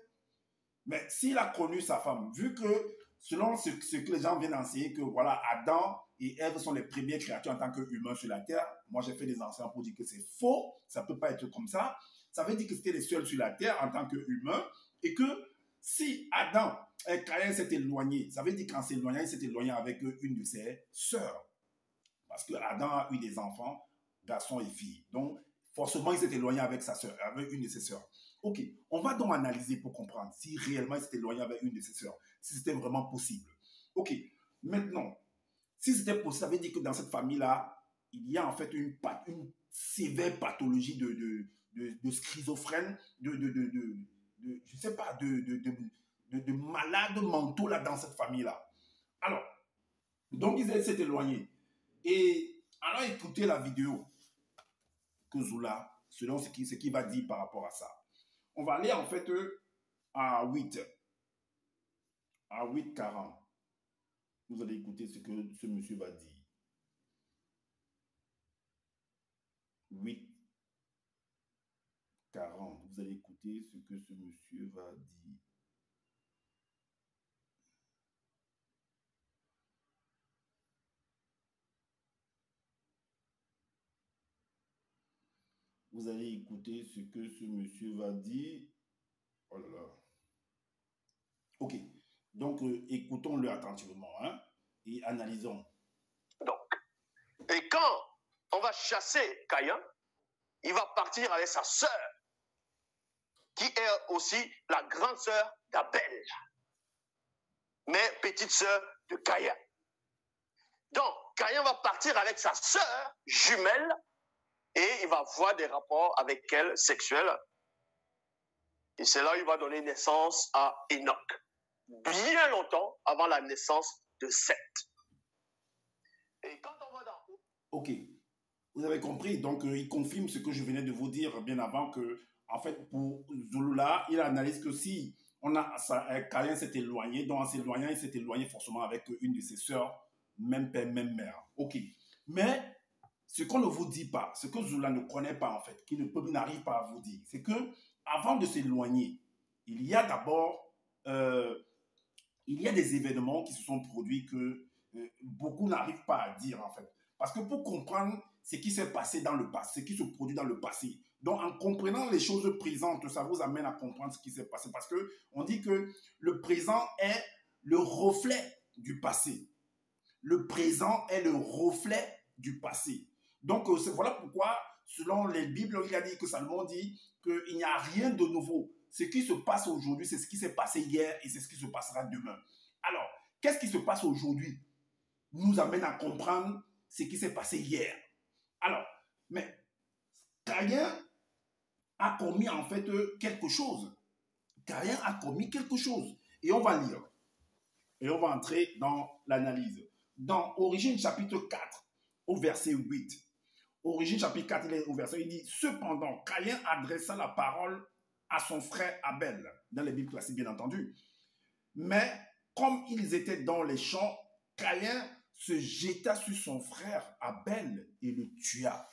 mais s'il a connu sa femme, vu que selon ce que les gens viennent enseigner, que voilà, Adam et Ève sont les premières créatures en tant qu'humains sur la terre. Moi, j'ai fait des enseignements pour dire que c'est faux, ça ne peut pas être comme ça. Ça veut dire que c'était les seuls sur la terre en tant qu'humains et que si Adam et Caïn s'est éloigné, ça veut dire qu'en s'éloignant, il s'est éloigné avec une de ses sœurs. Parce que Adam a eu des enfants, garçons et filles. Donc, forcément, il s'est éloigné avec sa sœur, avec une de ses sœurs. Ok, on va donc analyser pour comprendre si réellement il s'est éloigné avec une de ses sœurs, si c'était vraiment possible. Ok, maintenant, si c'était possible, ça veut dire que dans cette famille-là, il y a en fait une sévère pathologie de schizophrène, je sais pas, de malades mentaux là dans cette famille-là. Alors, donc ils s'est éloignés. Et alors écoutez la vidéo que Zulula, selon ce qu'il va dire par rapport à ça. On va aller en fait à 8:40. Vous allez écouter ce que ce monsieur va dire. 8:40. Vous allez écouter ce que ce monsieur va dire. Vous allez écouter ce que ce monsieur va dire. Oh là là. Ok. Donc, écoutons-le attentivement, hein, et analysons. Donc, et quand on va chasser Caïn, il va partir avec sa sœur, qui est aussi la grande sœur d'Abel, mais petite sœur de Caïn. Donc, Caïn va partir avec sa sœur jumelle et il va avoir des rapports avec elle sexuels. Et c'est là où il va donner naissance à Enoch, bien longtemps avant la naissance de Seth. Et quand on va dans... Ok, vous avez compris. Donc, il confirme ce que je venais de vous dire bien avant que, en fait, pour Zulula, il analyse que si Caïn s'est éloigné, donc en s'éloignant, il s'est éloigné forcément avec une de ses sœurs, même père, même mère. Ok. Mais ce qu'on ne vous dit pas, ce que Zula ne connaît pas en fait, n'arrive pas à vous dire, c'est que avant de s'éloigner, il y a d'abord, il y a des événements qui se sont produits que beaucoup n'arrivent pas à dire en fait. Parce que pour comprendre ce qui s'est passé dans le passé, ce qui se produit dans le passé, donc en comprenant les choses présentes, ça vous amène à comprendre ce qui s'est passé. Parce que on dit que le présent est le reflet du passé. Le présent est le reflet du passé. Donc, voilà pourquoi, selon les Bibles, il a dit que Salomon dit qu'il n'y a rien de nouveau. Ce qui se passe aujourd'hui, c'est ce qui s'est passé hier et c'est ce qui se passera demain. Alors, qu'est-ce qui se passe aujourd'hui nous amène à comprendre ce qui s'est passé hier. Alors, mais Caïn a commis en fait quelque chose. Caïn a commis quelque chose. Et on va lire. Et on va entrer dans l'analyse. Dans Origine chapitre 4, au verset 8. Origine chapitre 4, il est au verset, il dit, cependant, Caïn adressa la parole à son frère Abel, dans les Bibles classiques bien entendu. Mais comme ils étaient dans les champs, Caïn se jeta sur son frère Abel et le tua.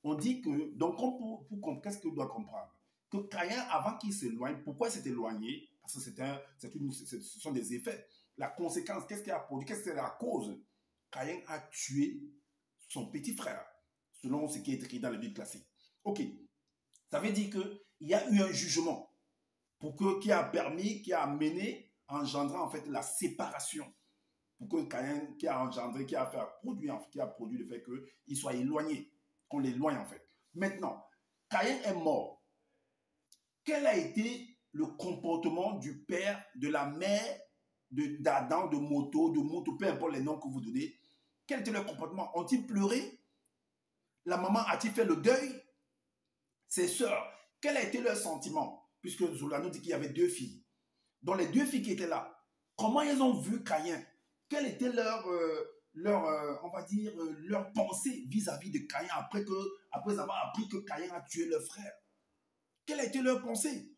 On dit que, donc qu'est-ce qu'on doit comprendre? Que Caïn, avant qu'il s'éloigne, pourquoi il s'est éloigné? Parce que ce sont des effets. La conséquence, qu'est-ce qui a produit? Qu'est-ce que c'est la cause? Caïn a tué son petit frère, selon ce qui est écrit dans la Bible classique. Ok, ça veut dire qu'il y a eu un jugement qui a permis, qui a amené, engendrant en fait la séparation. Pour que Caïn, qui a engendré, qui a produit le fait qu'il soit éloigné, qu'on l'éloigne en fait. Maintenant, Caïn est mort. Quel a été le comportement du père, de la mère, d'Adam, de Moto, peu importe les noms que vous donnez? Quel était leur comportement? Ont-ils pleuré? La maman a-t-il fait le deuil? Ses sœurs, quel a été leur sentiment? Puisque Zola nous dit qu'il y avait 2 filles. Donc les 2 filles qui étaient là, comment elles ont vu Caïn? Quelle était on va dire, leur pensée vis-à-vis de Caïn après avoir appris que Caïn a tué leur frère? Quelle a été leur pensée?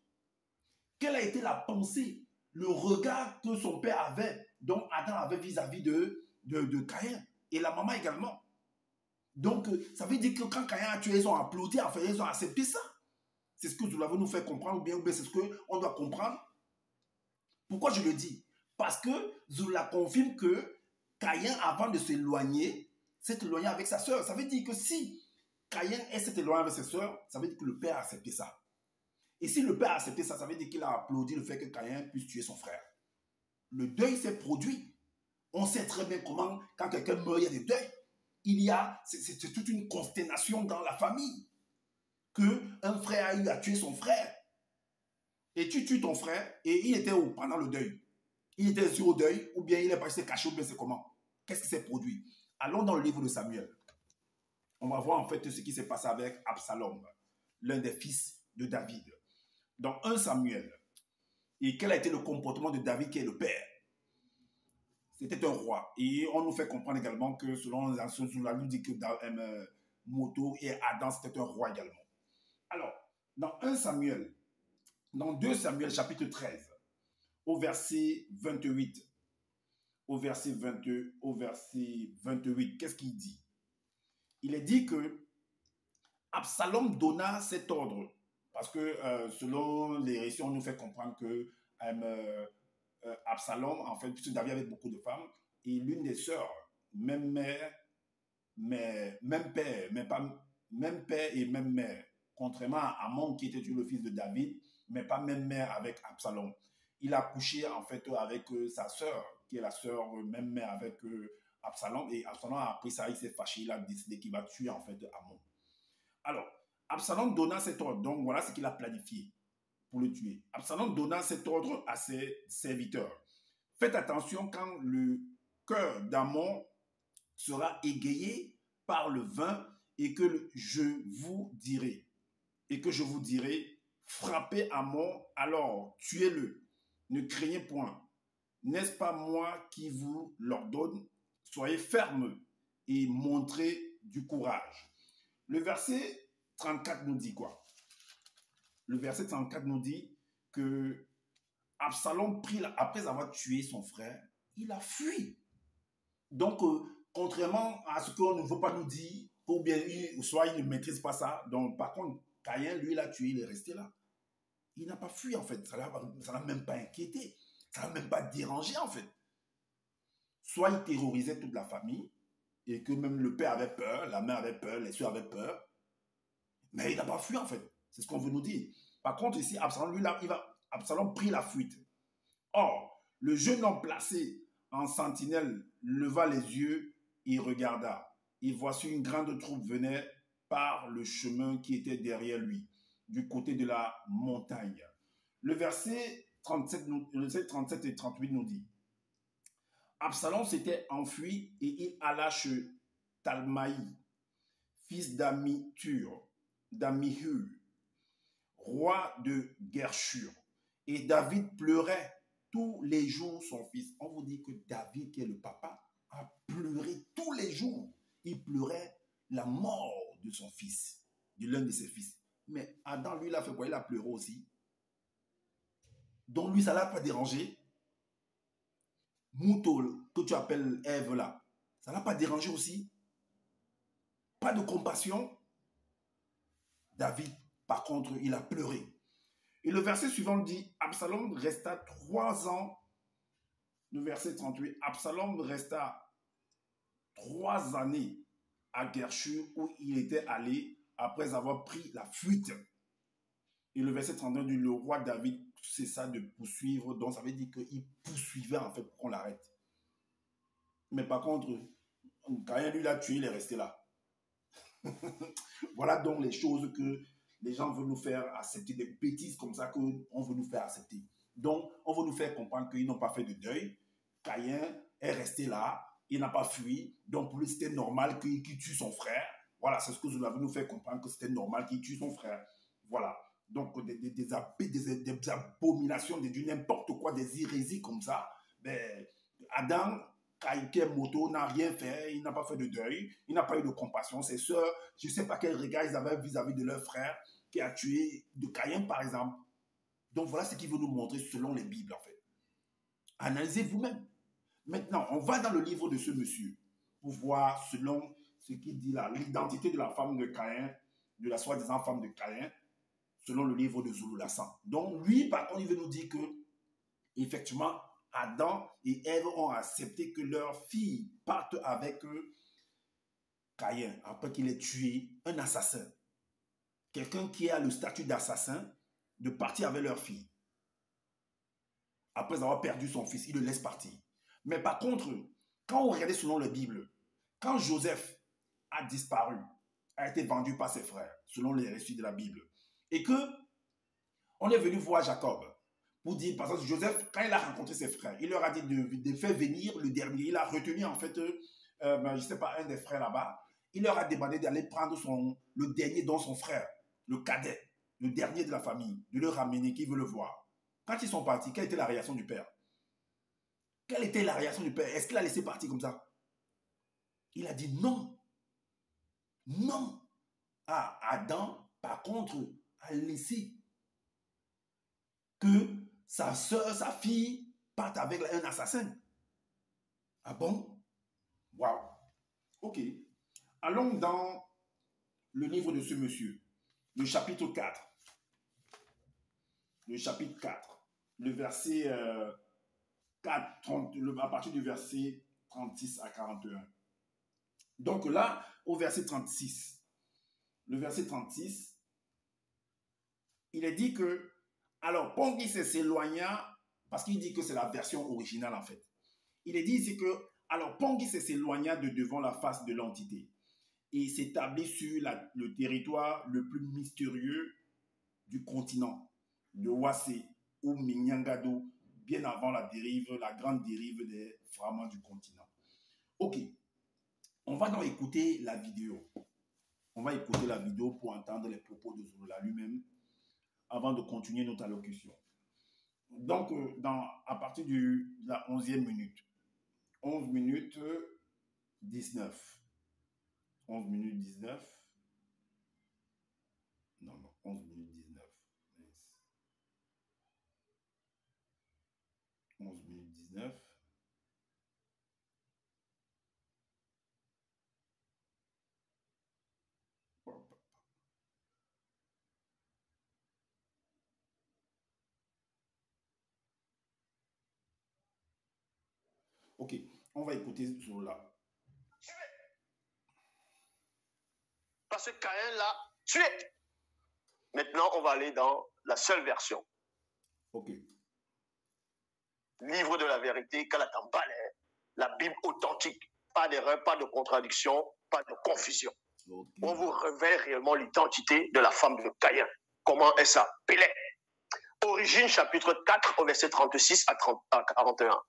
Quelle a été la pensée, le regard que son père avait, donc Adam avait vis-à-vis de Caïn, et la maman également? Donc, ça veut dire que quand Caïn a tué, ils ont applaudi, enfin, ils ont accepté ça. C'est ce que vous l'avez nous fait comprendre, ou bien c'est ce qu'on doit comprendre. Pourquoi je le dis? Parce que Zoula confirme que Caïn, avant de s'éloigner, s'est éloigné avec sa sœur. Ça veut dire que si Caïn s'est éloigné avec sa sœur, ça veut dire que le père a accepté ça. Et si le père a accepté ça, ça veut dire qu'il a applaudi le fait que Caïn puisse tuer son frère. Le deuil s'est produit. On sait très bien comment, quand quelqu'un meurt, il y a des deuils. C'est toute une consternation dans la famille. Qu'un frère a eu à tuer son frère. Et tu tues ton frère, et il était où pendant le deuil? Il était sur au deuil, ou bien il est passé caché, ou bien c'est comment? Qu'est-ce qui s'est produit? Allons dans le livre de Samuel. On va voir en fait ce qui s'est passé avec Absalom, l'un des fils de David. Dans 1 Samuel. Et quel a été le comportement de David qui est le père? C'était un roi. Et on nous fait comprendre également que selon la nous dit que Moto et Adam, c'était un roi également. Alors, dans 1 Samuel, dans 2 Samuel chapitre 13, au verset 28, au verset 28, qu'est-ce qu'il dit? Il est dit que Absalom donna cet ordre, parce que selon les récits, on nous fait comprendre que Absalom, en fait, puisque David avait beaucoup de femmes, et l'une des sœurs, même mère, même père et même mère, contrairement à Amon qui était le fils de David, mais pas même mère avec Absalom. Il a couché en fait avec sa sœur, qui est la sœur même mère avec Absalom, et Absalom a appris ça, il s'est fâché, il a décidé qu'il va tuer en fait Amon. Alors, Absalom donna cet ordre, donc voilà ce qu'il a planifié pour le tuer. Absalom donna cet ordre à ses serviteurs. Faites attention quand le cœur d'Amon sera égayé par le vin et que je vous dirai, frappez Amon, alors tuez-le, ne craignez point. N'est-ce pas moi qui vous l'ordonne? Soyez fermes et montrez du courage. Le verset 34 nous dit quoi? Le verset 34 nous dit que Absalom, après avoir tué son frère, il a fui. Donc, contrairement à ce qu'on ne veut pas nous dire, ou bien soit il ne maîtrise pas ça, donc par contre, Caïn, lui, l'a tué, il est resté là. Il n'a pas fui, en fait. Ça ne l'a même pas inquiété. Ça ne l'a même pas dérangé, en fait. Soit il terrorisait toute la famille, et que même le père avait peur, la mère avait peur, les soeurs avaient peur, mais il n'a pas fui, en fait. C'est ce qu'on veut nous dire. Par contre, ici, Absalom, lui, Absalom prit la fuite. Or, le jeune homme placé en sentinelle leva les yeux et regarda. Et voici une grande troupe venait par le chemin qui était derrière lui, du côté de la montagne. Le verset 37 et 38 nous dit: Absalom s'était enfui et il alla chez Talmaï, fils d'Amihur, roi de Gershur. Et David pleurait tous les jours son fils. On vous dit que David, qui est le papa, a pleuré tous les jours. Il pleurait la mort de son fils, de l'un de ses fils. Mais Adam, lui, il a fait quoi? Il a pleuré aussi. Donc lui, ça ne l'a pas dérangé. Mouto, que tu appelles Ève là, ça ne l'a pas dérangé aussi. Pas de compassion. David, par contre, il a pleuré. Et le verset suivant dit: Absalom resta 3 ans. Le verset 38, Absalom resta 3 années à Gershur où il était allé après avoir pris la fuite. Et le verset 31 dit: le roi David cessa de poursuivre, donc ça veut dire qu'il poursuivait en fait pour qu'on l'arrête. Mais par contre, quand il l'a tué, il est resté là. Voilà donc les choses que les gens veulent nous faire accepter, des bêtises comme ça qu'on veut nous faire accepter. Donc, on veut nous faire comprendre qu'ils n'ont pas fait de deuil. Caïn est resté là, il n'a pas fui. Donc, pour lui, c'était normal qu'il tue son frère. Voilà, c'est ce que vous avez nous faire comprendre, que c'était normal qu'il tue son frère. Voilà. Donc, des abominations, du n'importe quoi, des hérésies comme ça. Ben, Adam, Caïn Moto n'a rien fait, il n'a pas fait de deuil, il n'a pas eu de compassion. Ses sœurs, je ne sais pas quel regard ils avaient vis-à-vis de leur frère qui a tué de Caïn, par exemple. Donc voilà ce qu'il veut nous montrer selon les Bibles, en fait. Analysez vous-même. Maintenant, on va dans le livre de ce monsieur pour voir selon ce qu'il dit là, l'identité de la femme de Caïn, de la soi-disant femme de Caïn, selon le livre de Zululassan. Donc lui, par contre, il veut nous dire que, effectivement, Adam et Ève ont accepté que leur fille parte avec Caïn, après qu'il ait tué un assassin. Quelqu'un qui a le statut d'assassin, de partir avec leur fille. Après avoir perdu son fils, il le laisse partir. Mais par contre, quand on regardait selon la Bible, quand Joseph a disparu, a été vendu par ses frères, selon les récits de la Bible, et que on est venu voir Jacob, pour dire, par exemple, Joseph, quand il a rencontré ses frères, il leur a dit de faire venir le dernier. Il a retenu, en fait, je ne sais pas, un des frères là-bas. Il leur a demandé d'aller prendre le dernier dans son frère, le cadet, le dernier de la famille, de le ramener, qui veut le voir. Quand ils sont partis, quelle était la réaction du père? Quelle était la réaction du père? Est-ce qu'il a laissé partir comme ça? Il a dit non. Non. Ah, Adam, par contre, a laissé que sa soeur, sa fille, partent avec un assassin. Ah bon? Waouh. Ok. Allons dans le livre de ce monsieur, le chapitre 4. Le chapitre 4, le verset 4, 30, à partir du verset 36 à 41. Donc là, au verset 36, le verset 36, il est dit que, alors, Pongui s'éloigna, parce qu'il dit que c'est la version originale en fait. Il est dit ici que, alors, Pongui s'éloigna de devant la face de l'entité et s'établit sur le territoire le plus mystérieux du continent, de Wassé ou Minyangado, bien avant la grande dérive des fragments du continent. Ok, on va donc écouter la vidéo. On va écouter la vidéo pour entendre les propos de Zululla lui-même avant de continuer notre allocution. Donc, à partir de la 11e minute, 11 minutes 19. 11 minutes 19. Non, 11 minutes 19. 11 minutes 19. Ok, on va écouter Zululla. Parce que Caïn l'a tué. Maintenant, on va aller dans la seule version. Ok. Livre de la vérité, Kalatambalé, la Bible authentique. Pas d'erreur, pas de contradiction, pas de confusion. Okay. On vous révèle réellement l'identité de la femme de Caïn. Comment elle s'appelait. Origine, chapitre 4, au verset 36 à 41.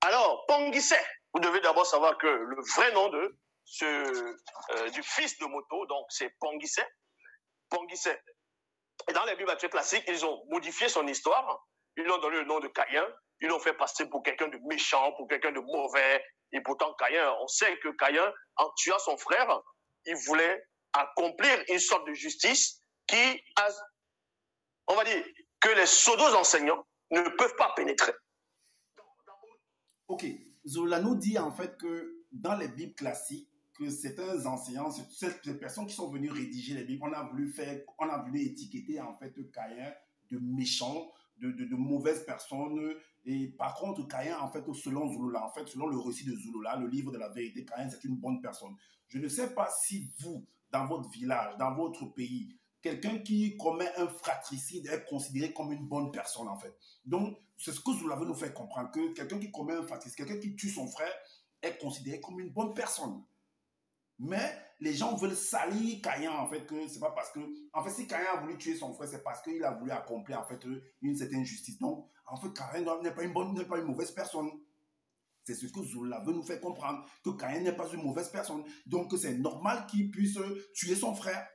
Alors, Pongissé, vous devez d'abord savoir que le vrai nom du fils de Moto, donc c'est Pongissé. Pongissé. Et dans les Bibles actuelles classiques, ils ont modifié son histoire. Ils lui ont donné le nom de Caïn. Ils l'ont fait passer pour quelqu'un de méchant, pour quelqu'un de mauvais. Et pourtant, Caïn, on sait que Caïn, en tuant son frère, il voulait accomplir une sorte de justice qui, on va dire, que les pseudos enseignants ne peuvent pas pénétrer. Ok, Zululla nous dit en fait que dans les Bibles classiques, que certains enseignants, ces personnes qui sont venues rédiger les Bibles, on a voulu étiqueter en fait Caïn de méchant, de mauvaises personnes. Et par contre, Caïn, en fait, selon Zululla, en fait, selon le récit de Zululla, le livre de la vérité, Caïn, c'est une bonne personne. Je ne sais pas si vous, dans votre village, dans votre pays, quelqu'un qui commet un fratricide est considéré comme une bonne personne, en fait. Donc, c'est ce que Zululla veut nous faire comprendre, que quelqu'un qui commet un fratricide, quelqu'un qui tue son frère, est considéré comme une bonne personne. Mais les gens veulent salir Caïn, en fait, que c'est pas parce que... En fait, si Caïn a voulu tuer son frère, c'est parce qu'il a voulu accomplir, en fait, une certaine justice. Donc, en fait, Caïn n'est pas une mauvaise personne. C'est ce que Zululla veut nous faire comprendre, que Caïn n'est pas une mauvaise personne. Donc, c'est normal qu'il puisse tuer son frère.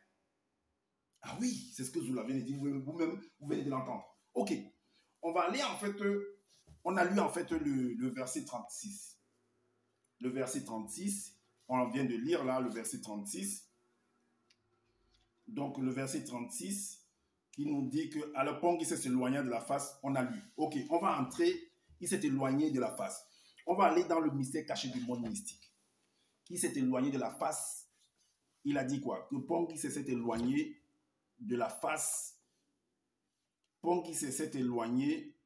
Ah oui, c'est ce que Zululla vient de dire, vous-même, vous venez de l'entendre. Ok, on va aller, en fait, on a lu, en fait, le verset 36. Le verset 36... On vient de lire là le verset 36. Donc le verset 36 qui nous dit que à la pont qui s'est éloigné de la face, on a lu. Ok, on va entrer, il s'est éloigné de la face. On va aller dans le mystère caché du monde mystique. Qui s'est éloigné de la face, il a dit quoi? Que pont qui s'est éloigné de la face, pont qui s'est éloigné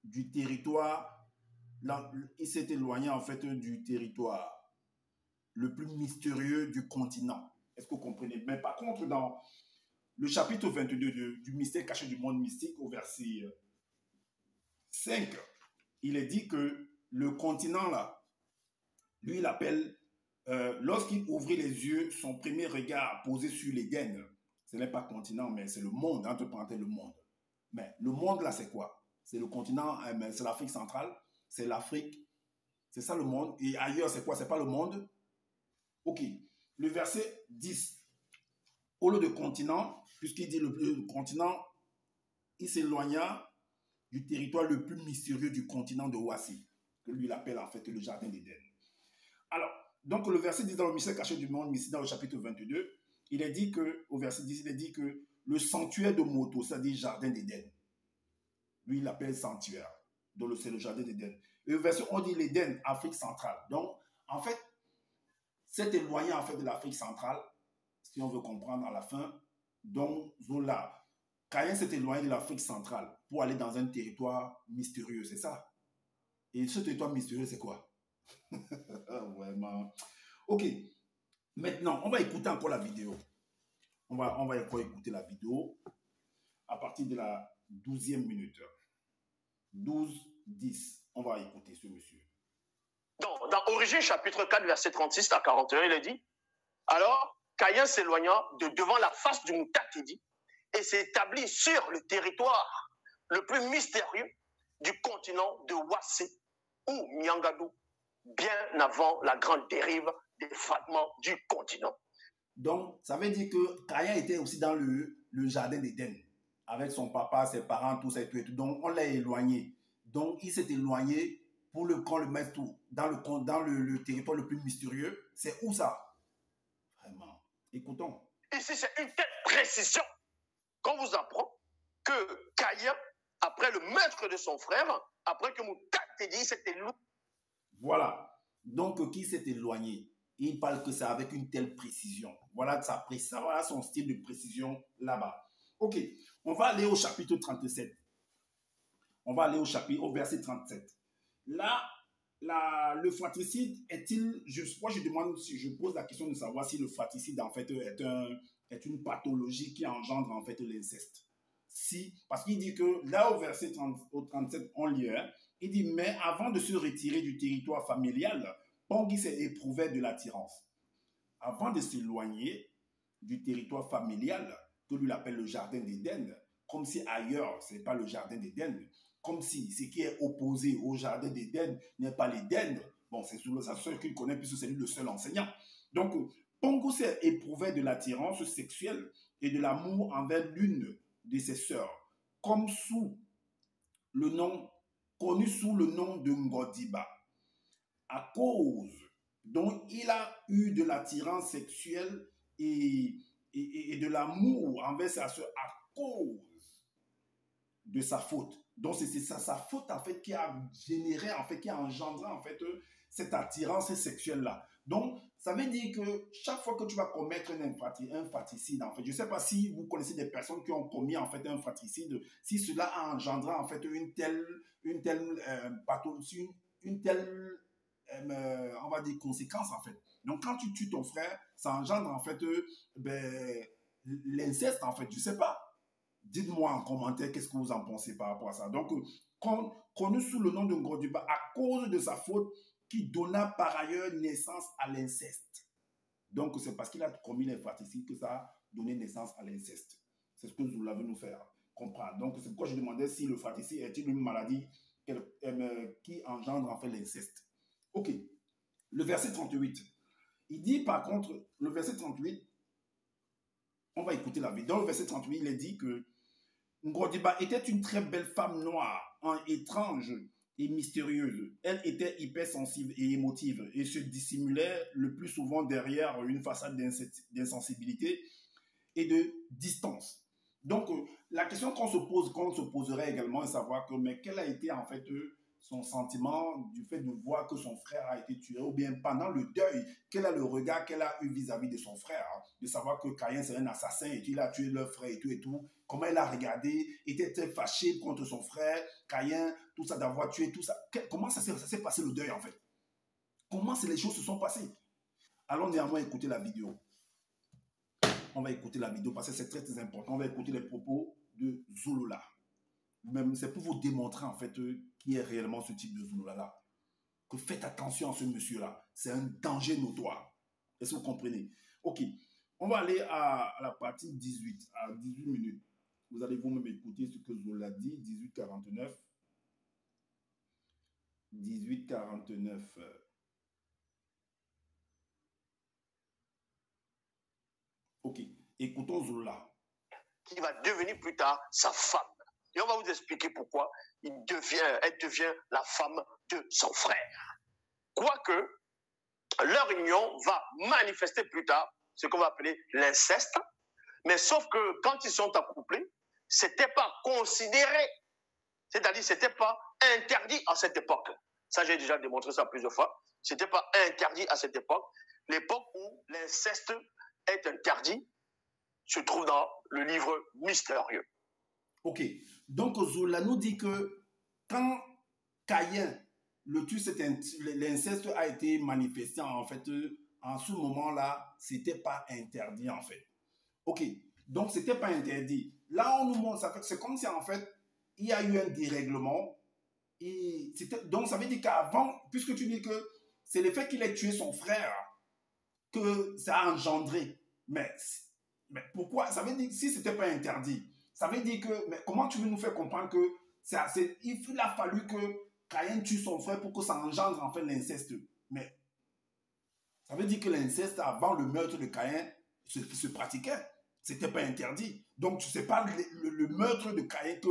du territoire, là, il s'est éloigné en fait du territoire le plus mystérieux du continent. Est-ce que vous comprenez? Mais par contre, dans le chapitre 22 du mystère caché du monde mystique, au verset 5, il est dit que le continent là, lui il appelle, lorsqu'il ouvrit les yeux, son premier regard posé sur l'Éden, ce n'est pas continent, mais c'est le monde, entre parenthèses le monde. Mais le monde là, c'est quoi? C'est le continent, c'est l'Afrique centrale, c'est l'Afrique, c'est ça le monde. Et ailleurs, c'est quoi? C'est pas le monde. Ok, le verset 10, au lieu de continent, puisqu'il dit le continent, il s'éloigna du territoire le plus mystérieux du continent de Ouassi, que lui il appelle en fait le jardin d'Éden. Alors, donc le verset 10 dans le mystère caché du monde mystique, dans le chapitre 22, il est dit que, au verset 10, il est dit que le sanctuaire de Moto, c'est-à-dire jardin d'Éden, lui il l'appelle sanctuaire, donc c'est le jardin d'Éden. Et le verset 11 dit l'Éden, Afrique centrale. Donc, en fait, s'est éloigné en fait de l'Afrique centrale, si on veut comprendre à la fin. Donc, Zululla, Caïn s'est éloigné de l'Afrique centrale pour aller dans un territoire mystérieux, c'est ça. Et ce territoire mystérieux, c'est quoi? Vraiment. Ok. Maintenant, on va écouter encore la vidéo. On va encore écouter la vidéo. à partir de la 12e minute. 12-10. On va écouter ce monsieur. Dans Origine, chapitre 4, verset 36 à 41, il est dit, alors Caïn s'éloigna de devant la face du Mutatidi et s'établit sur le territoire le plus mystérieux du continent de Wassé ou Nyangadou, bien avant la grande dérive des fragments du continent. Donc, ça veut dire que Caïn était aussi dans le jardin d'Éden, avec son papa, ses parents, tout ça et tout et tout. Donc, on l'a éloigné. Donc, il s'est éloigné pour qu'on le mette dans le territoire le plus mystérieux. C'est où ça? Vraiment. Écoutons. Ici, c'est une telle précision qu'on vous apprend que Caïn, après le meurtre de son frère, après que Mutatidi s'est éloigné. Voilà. Donc, qui s'est éloigné? Il parle que c'est avec une telle précision. Voilà son style de précision là-bas. Ok, on va aller au chapitre 37. On va aller au verset 37. Là, le fratricide est-il... Je pose la question de savoir si le fratricide, en fait, est une pathologie qui engendre, en fait, l'inceste. Si, parce qu'il dit que, là, au verset 37, on lit, il dit, mais avant de se retirer du territoire familial, Pongui éprouvait de l'attirance. Avant de s'éloigner du territoire familial, que lui appelle le jardin d'Éden, comme si ailleurs, ce n'est pas le jardin d'Éden, comme si ce qui est opposé au jardin d'Éden n'est pas l'Éden. Bon, c'est ça seul qu'il connaît, puisque c'est lui le seul enseignant. Donc, Pongo s'est éprouvé de l'attirance sexuelle et de l'amour envers l'une de ses sœurs, connu sous le nom de Ngodiba. À cause dont il a eu de l'attirance sexuelle et de l'amour envers sa sœur à cause de sa faute. Donc c'est sa faute en fait qui a généré, en fait, qui a engendré en fait cette attirance sexuelle-là. Donc ça veut dire que chaque fois que tu vas commettre un fratricide, en fait, je ne sais pas si vous connaissez des personnes qui ont commis en fait un fratricide, si cela a engendré en fait une telle pathologie, une telle on va dire conséquences en fait. Donc quand tu tues ton frère, ça engendre en fait l'inceste en fait, je sais pas. Dites-moi en commentaire qu'est-ce que vous en pensez par rapport à ça. Donc connu sous le nom de Ngodiba à cause de sa faute qui donna par ailleurs naissance à l'inceste. Donc c'est parce qu'il a commis l'infratricide que ça a donné naissance à l'inceste. C'est ce que Zoula veut nous faire comprendre. Donc c'est pourquoi je demandais si le fratricide est une maladie qui engendre en fait l'inceste. Ok, le verset 38. Il dit par contre, le verset 38, on va écouter la vie. Dans le verset 38, il est dit que Ngodiba était une très belle femme noire, étrange et mystérieuse. Elle était hypersensible et émotive et se dissimulait le plus souvent derrière une façade d'insensibilité et de distance. Donc, la question qu'on se poserait également est de savoir que, mais quel a été en fait son sentiment du fait de voir que son frère a été tué, ou bien pendant le deuil, quel est le regard qu'elle a eu vis-à-vis de son frère, hein, de savoir que Caïn c'est un assassin et qu'il a tué leur frère et tout, comment elle a regardé, était très fâchée contre son frère, Caïn, tout ça, d'avoir tué, tout ça. Comment ça s'est passé le deuil en fait? Comment les choses se sont passées? Allons néanmoins écouter la vidéo. On va écouter la vidéo parce que c'est très, très important. On va écouter les propos de Zouloula. Même c'est pour vous démontrer en fait qui est réellement ce type de Zouloula-là. Que faites attention à ce monsieur-là. C'est un danger notoire. Est-ce que vous comprenez? Ok. On va aller à la partie 18, à 18 minutes. Vous allez vous-même écouter ce que Zouloula dit. 18-49. 18-49. Ok. Écoutons Zouloula. Qui va devenir plus tard sa femme. Et on va vous expliquer pourquoi elle devient la femme de son frère. Quoique, leur union va manifester plus tard ce qu'on va appeler l'inceste, mais sauf que quand ils sont accouplés, ce n'était pas considéré, c'est-à-dire ce n'était pas interdit à cette époque. Ça, j'ai déjà démontré ça plusieurs fois. Ce n'était pas interdit à cette époque. L'époque où l'inceste est interdit se trouve dans le livre mystérieux. Ok, donc Zola nous dit que quand Caïn le tue, l'inceste a été manifesté en fait, en ce moment-là, c'était pas interdit en fait. Ok, Donc, ce n'était pas interdit. Là, on nous montre, c'est comme si en fait, il y a eu un dérèglement. Donc, ça veut dire qu'avant, puisque tu dis que c'est le fait qu'il ait tué son frère que ça a engendré. Mais pourquoi? Ça veut dire que si ce n'était pas interdit, ça veut dire que, mais comment tu veux nous faire comprendre que il a fallu que Caïn tue son frère pour que ça engendre en fait l'inceste. Mais ça veut dire que l'inceste avant le meurtre de Caïn se pratiquait. C'était pas interdit. Donc, c'est pas le meurtre de Caïn que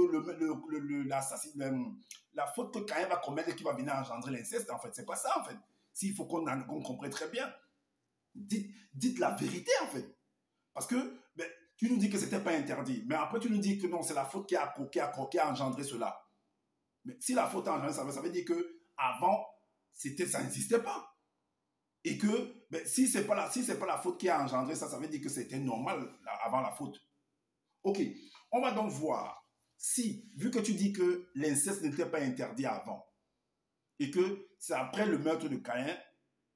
la faute que Caïn va commettre qui va venir engendrer l'inceste, en fait. C'est pas ça, en fait. S'il faut qu'on comprenne très bien. Dites la vérité, en fait. Parce que tu nous dis que c'était pas interdit. Mais après, tu nous dis que non, c'est la faute qui a engendré cela. Mais si la faute a engendré ça veut dire que avant ça n'existait pas. Et que si c'est pas la faute qui a engendré ça, ça veut dire que c'était normal avant la faute. Ok, on va donc voir si, vu que tu dis que l'inceste n'était pas interdit avant, et que c'est après le meurtre de Caïn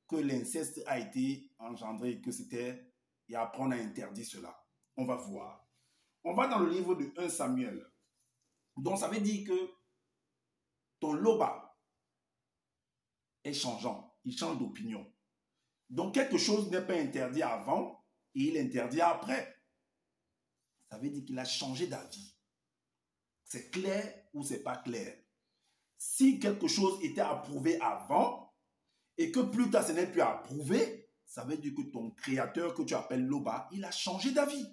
que l'inceste a été engendré, que et après on a interdit cela. On va voir. On va dans le livre de 1 Samuel. Donc ça veut dire que ton loba est changeant, il change d'opinion. Donc, quelque chose n'est pas interdit avant et il est interdit après. Ça veut dire qu'il a changé d'avis. C'est clair ou c'est pas clair? Si quelque chose était approuvé avant et que plus tard ce n'est plus approuvé, ça veut dire que ton créateur que tu appelles Loba, il a changé d'avis.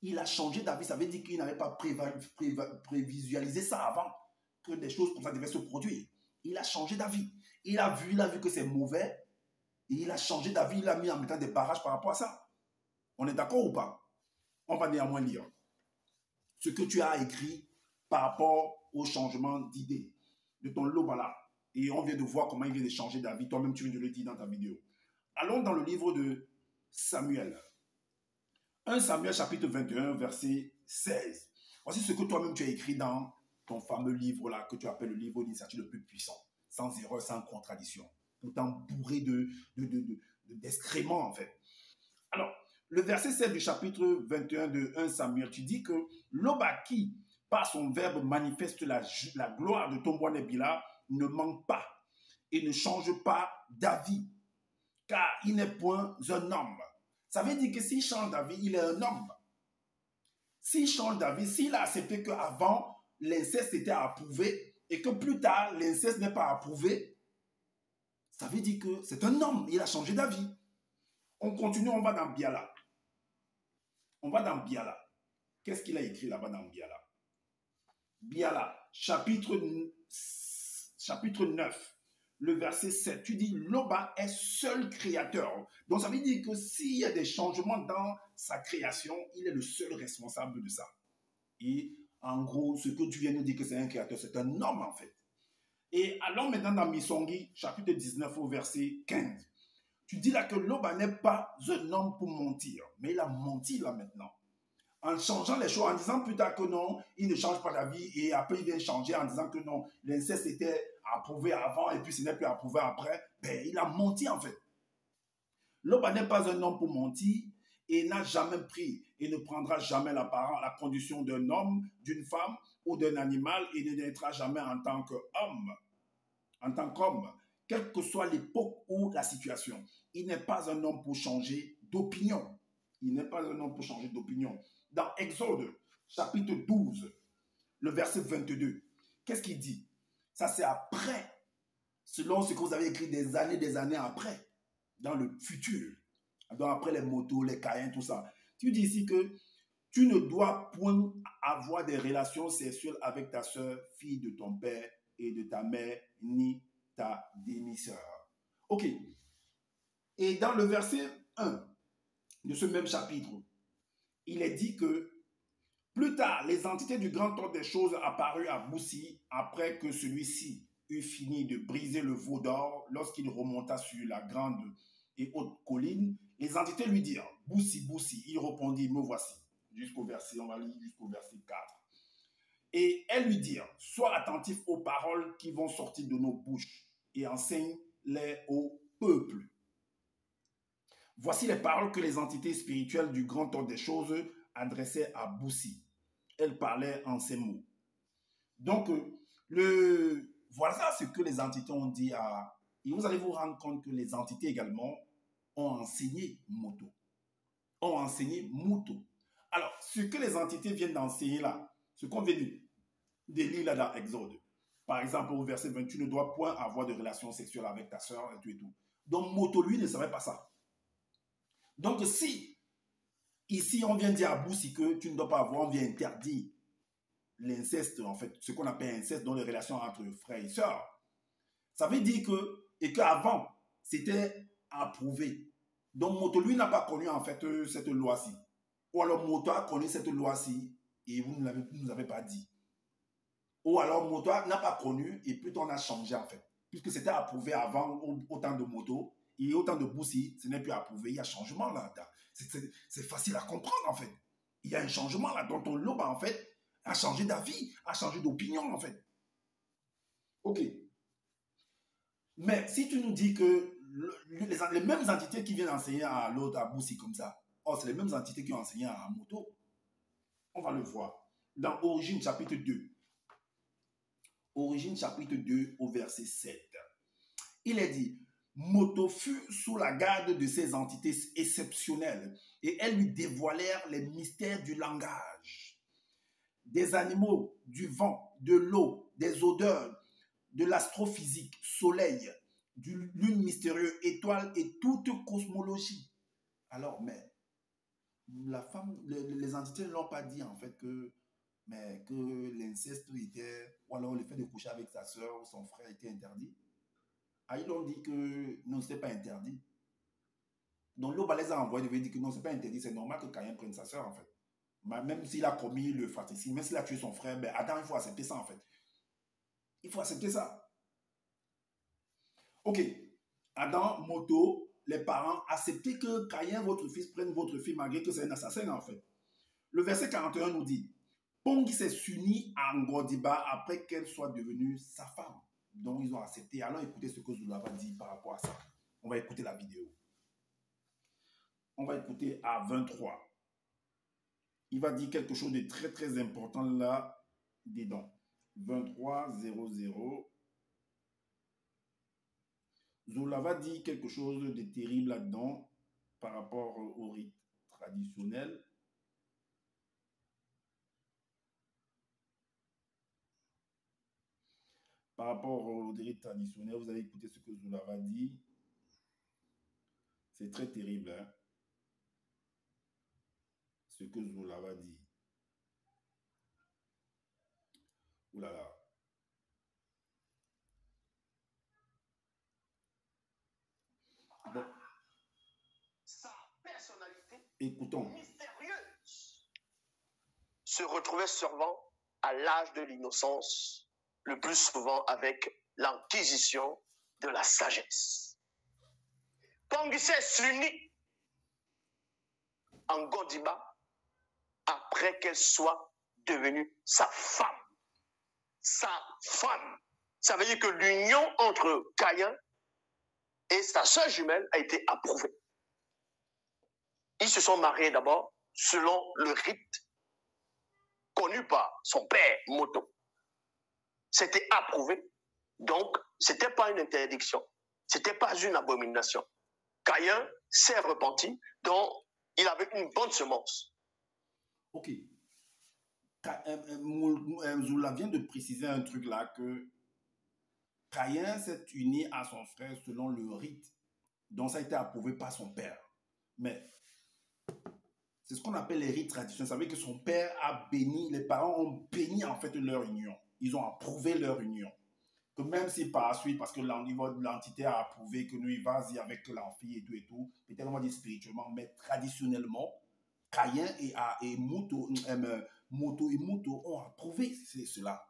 Il a changé d'avis, ça veut dire qu'il n'avait pas prévisualisé ça avant, que des choses comme ça devaient se produire. Il a changé d'avis. Il a vu que c'est mauvais. Et il a changé d'avis, il a mis en mettant des barrages par rapport à ça. On est d'accord ou pas? On va néanmoins lire ce que tu as écrit par rapport au changement d'idée de ton Lobala. Et on vient de voir comment il vient de changer d'avis. Toi-même, tu viens de le dire dans ta vidéo. Allons dans le livre de Samuel. 1 Samuel chapitre 21, verset 16. Voici ce que toi-même tu as écrit dans ton fameux livre-là, que tu appelles le livre d'initiative le plus puissant. Sans erreur, sans contradiction. Pourtant bourré d'excréments, en fait. Alors, le verset 7 du chapitre 21 de 1 Samuel, tu dis que l'Oba qui, par son verbe, manifeste la gloire de ton Nebila, ne manque pas et ne change pas d'avis, car il n'est point un homme. Ça veut dire que s'il change d'avis, il est un homme. S'il change d'avis, s'il a accepté qu'avant, l'inceste était approuvé et que plus tard, l'inceste n'est pas approuvé, ça veut dire que c'est un homme, il a changé d'avis. On continue, on va dans Biala. On va dans Biala. Qu'est-ce qu'il a écrit là-bas dans Biala? Biala, chapitre 9, le verset 7. Tu dis, Loba est seul créateur. Donc ça veut dire que s'il y a des changements dans sa création, il est le seul responsable de ça. Et en gros, ce que tu viens de nous dire que c'est un créateur, c'est un homme en fait. Et allons maintenant dans Misongi, chapitre 19 au verset 15. Tu dis là que Loba n'est pas un homme pour mentir, mais il a menti là maintenant. En changeant les choses, en disant plus tard que non, il ne change pas d'avis, et après il vient changer en disant que non, l'inceste était approuvé avant et puis ce n'est plus approuvé après, il a menti en fait. Loba n'est pas un homme pour mentir et n'a jamais pris et ne prendra jamais la condition d'un homme, d'une femme ou d'un animal et ne naîtra jamais en tant qu'homme, quelle que soit l'époque ou la situation. Il n'est pas un homme pour changer d'opinion. Il n'est pas un homme pour changer d'opinion. Dans Exode, chapitre 12, le verset 22, qu'est-ce qu'il dit? Ça, c'est après, selon ce que vous avez écrit des années après, dans le futur. Donc, après les motos, les Caïns, tout ça. Tu dis ici que tu ne dois point avoir des relations sexuelles avec ta soeur, fille de ton père et de ta mère, ni ta demi-sœur. Ok. Et dans le verset 1 de ce même chapitre, il est dit que plus tard, les entités du grand ordre des choses apparurent à Boussi après que celui-ci eut fini de briser le veau d'or lorsqu'il remonta sur la grande et haute colline. Les entités lui dirent, Boussi, Boussi. Il répondit, me voici. On va lire jusqu'au verset 4. Et elles lui dirent, sois attentif aux paroles qui vont sortir de nos bouches et enseigne-les au peuple. Voici les paroles que les entités spirituelles du grand ordre des choses adressaient à Boussi. Elles parlaient en ces mots. Donc, voilà ce que les entités ont dit à... Et vous allez vous rendre compte que les entités également ont enseigné Moto. Ont enseigné Muto. Alors, ce que les entités viennent d'enseigner là, ce qu'on vient de lire là dans Exode, par exemple au verset 20, tu ne dois point avoir de relations sexuelles avec ta soeur et tout et tout. Donc, Moto, lui, ne savait pas ça. Donc, si ici on vient dire à Boussi que tu ne dois pas avoir, on vient interdire l'inceste, en fait, ce qu'on appelle inceste dans les relations entre frères et sœurs, ça veut dire que, et qu'avant, c'était approuvé. Donc, Moto, lui, n'a pas connu, en fait, cette loi-ci. Ou alors, Moto a connu cette loi-ci et vous ne nous avez pas dit. Ou alors, Moto n'a pas connu et plutôt on a changé, en fait. Puisque c'était approuvé avant, au temps de Moto, et au temps de Boussi, ce n'est plus approuvé. Il y a changement là. C'est facile à comprendre, en fait. Il y a un changement là dont on l'aube, en fait, a changé d'avis, a changé d'opinion, en fait. Ok. Mais si tu nous dis que les mêmes entités qui viennent enseigner à l'autre, à Boussi comme ça, oh, c'est les mêmes entités qui ont enseigné à Moto. On va le voir. Dans Origine chapitre 2. Origine chapitre 2 au verset 7. Il est dit, Moto fut sous la garde de ces entités exceptionnelles et elles lui dévoilèrent les mystères du langage, des animaux, du vent, de l'eau, des odeurs, de l'astrophysique, soleil, du lune mystérieux, étoiles et toute cosmologie. Alors, mais la femme, les entités ne l'ont pas dit en fait que l'inceste était, ou alors le fait de coucher avec sa soeur ou son frère était interdit. Ah, ils ont dit que non, ce n'était pas interdit. Donc l'Oba les a envoyés, devait dire que non, ce n'est pas interdit, c'est normal que Caïn prenne sa soeur en fait. Même s'il a commis le fratricide, même s'il a tué son frère, ben Adam, il faut accepter ça en fait. Il faut accepter ça. Ok. Adam, Moto, les parents, acceptez que Caïn, votre fils, prenne votre fille malgré que c'est un assassin en fait. Le verset 41 nous dit, Pong s'est uni à Ngodiba après qu'elle soit devenue sa femme. Donc ils ont accepté. Alors écoutez ce que Zulava dit par rapport à ça. On va écouter la vidéo. On va écouter à 23. Il va dire quelque chose de très très important là dedans. 23:00. Zulava dit quelque chose de terrible là-dedans par rapport au rite traditionnel. Par rapport au rite traditionnel, vous allez écouter ce que Zulava dit. C'est très terrible, hein? Ce que Zulava dit. Ouh là là. Bon. Sa personnalité Écoutons. mystérieuse se retrouvait seulement à l'âge de l'innocence, le plus souvent avec l'inquisition de la sagesse. Pangusset s'unit en Godiba après qu'elle soit devenue sa femme. Sa femme. Ça veut dire que l'union entre Caïn et sa sœur jumelle a été approuvée. Ils se sont mariés d'abord selon le rite connu par son père, Moto. C'était approuvé. Donc, ce n'était pas une interdiction. Ce n'était pas une abomination. Caïn s'est repenti, donc il avait une bonne semence. Ok. Zoula vient de préciser un truc là que Caïn s'est uni à son frère selon le rite. Donc ça a été approuvé par son père. Mais c'est ce qu'on appelle les rites traditionnels. Ça veut dire que son père a béni, les parents ont béni en fait leur union. Ils ont approuvé leur union. Que même si par la suite, parce que l'entité a approuvé que nous, il va y avec l'enfant et tout, peut-être on va dire spirituellement, mais traditionnellement, Caïn et Moto et Moto ont approuvé cela.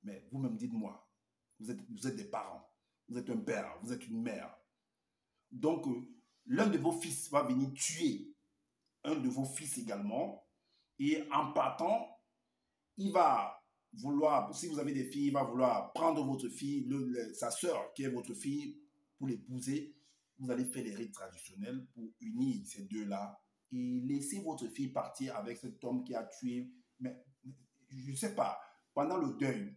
Mais vous-même dites-moi, vous êtes des parents, vous êtes un père, vous êtes une mère. Donc, l'un de vos fils va venir tuer un de vos fils également, et en partant, il va vouloir, si vous avez des filles, il va vouloir prendre votre fille, sa sœur qui est votre fille, pour l'épouser, vous allez faire les rites traditionnels pour unir ces deux-là et laisser votre fille partir avec cet homme qui a tué. Mais je ne sais pas, pendant le deuil,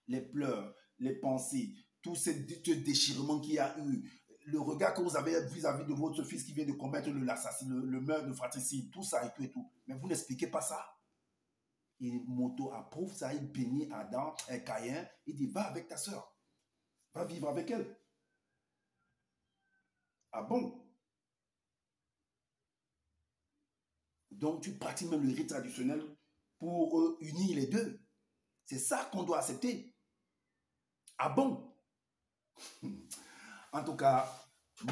les pleurs, les pensées, tout ce déchirement qu'il y a eu, le regard que vous avez vis-à-vis de votre fils qui vient de commettre le meurtre de fratricide, tout ça et tout. Mais vous n'expliquez pas ça. Et Moto approuve ça, il bénit Adam et Caïn, il dit va avec ta soeur, va vivre avec elle. Ah bon? Donc tu pratiques même le rite traditionnel pour unir les deux. C'est ça qu'on doit accepter. Ah bon? En tout cas,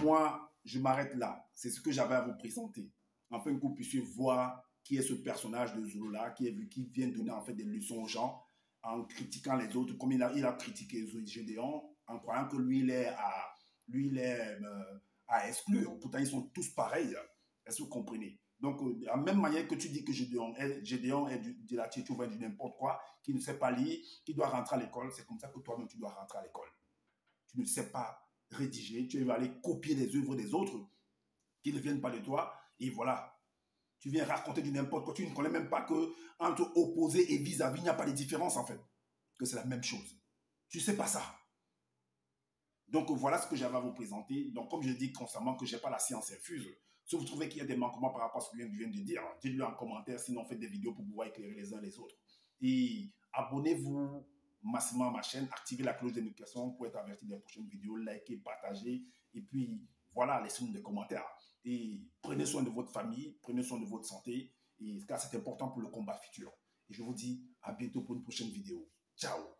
moi, je m'arrête là. C'est ce que j'avais à vous présenter. Afin que vous puissiez voir qui est ce personnage de Zulu-là, qui vient donner en fait des leçons aux gens en critiquant les autres, comme il a critiqué Gédéon, en croyant que lui, il est à exclure. Pourtant, ils sont tous pareils. Est-ce que vous comprenez? Donc, de la même manière que tu dis que Gédéon est de la tchétchouva, du n'importe quoi, qui ne sait pas lire, qui doit rentrer à l'école, c'est comme ça que toi-même, tu dois rentrer à l'école. Tu ne sais pas rédiger, tu vas aller copier les œuvres des autres qui ne viennent pas de toi, et voilà. Tu viens raconter du n'importe quoi, tu ne connais même pas que entre opposé et vis-à-vis, il n'y a pas de différence en fait, que c'est la même chose. Tu ne sais pas ça. Donc voilà ce que j'avais à vous présenter. Donc comme je dis constamment que je n'ai pas la science infuse, si vous trouvez qu'il y a des manquements par rapport à ce que je viens de dire, dites-le en commentaire, sinon faites des vidéos pour pouvoir éclairer les uns les autres. Et abonnez-vous massivement à ma chaîne, activez la cloche de notification pour être averti des prochaines vidéos, likez, partagez, et puis voilà, laissez-nous des commentaires. Et prenez soin de votre famille, prenez soin de votre santé, et car c'est important pour le combat futur. Et je vous dis à bientôt pour une prochaine vidéo. Ciao!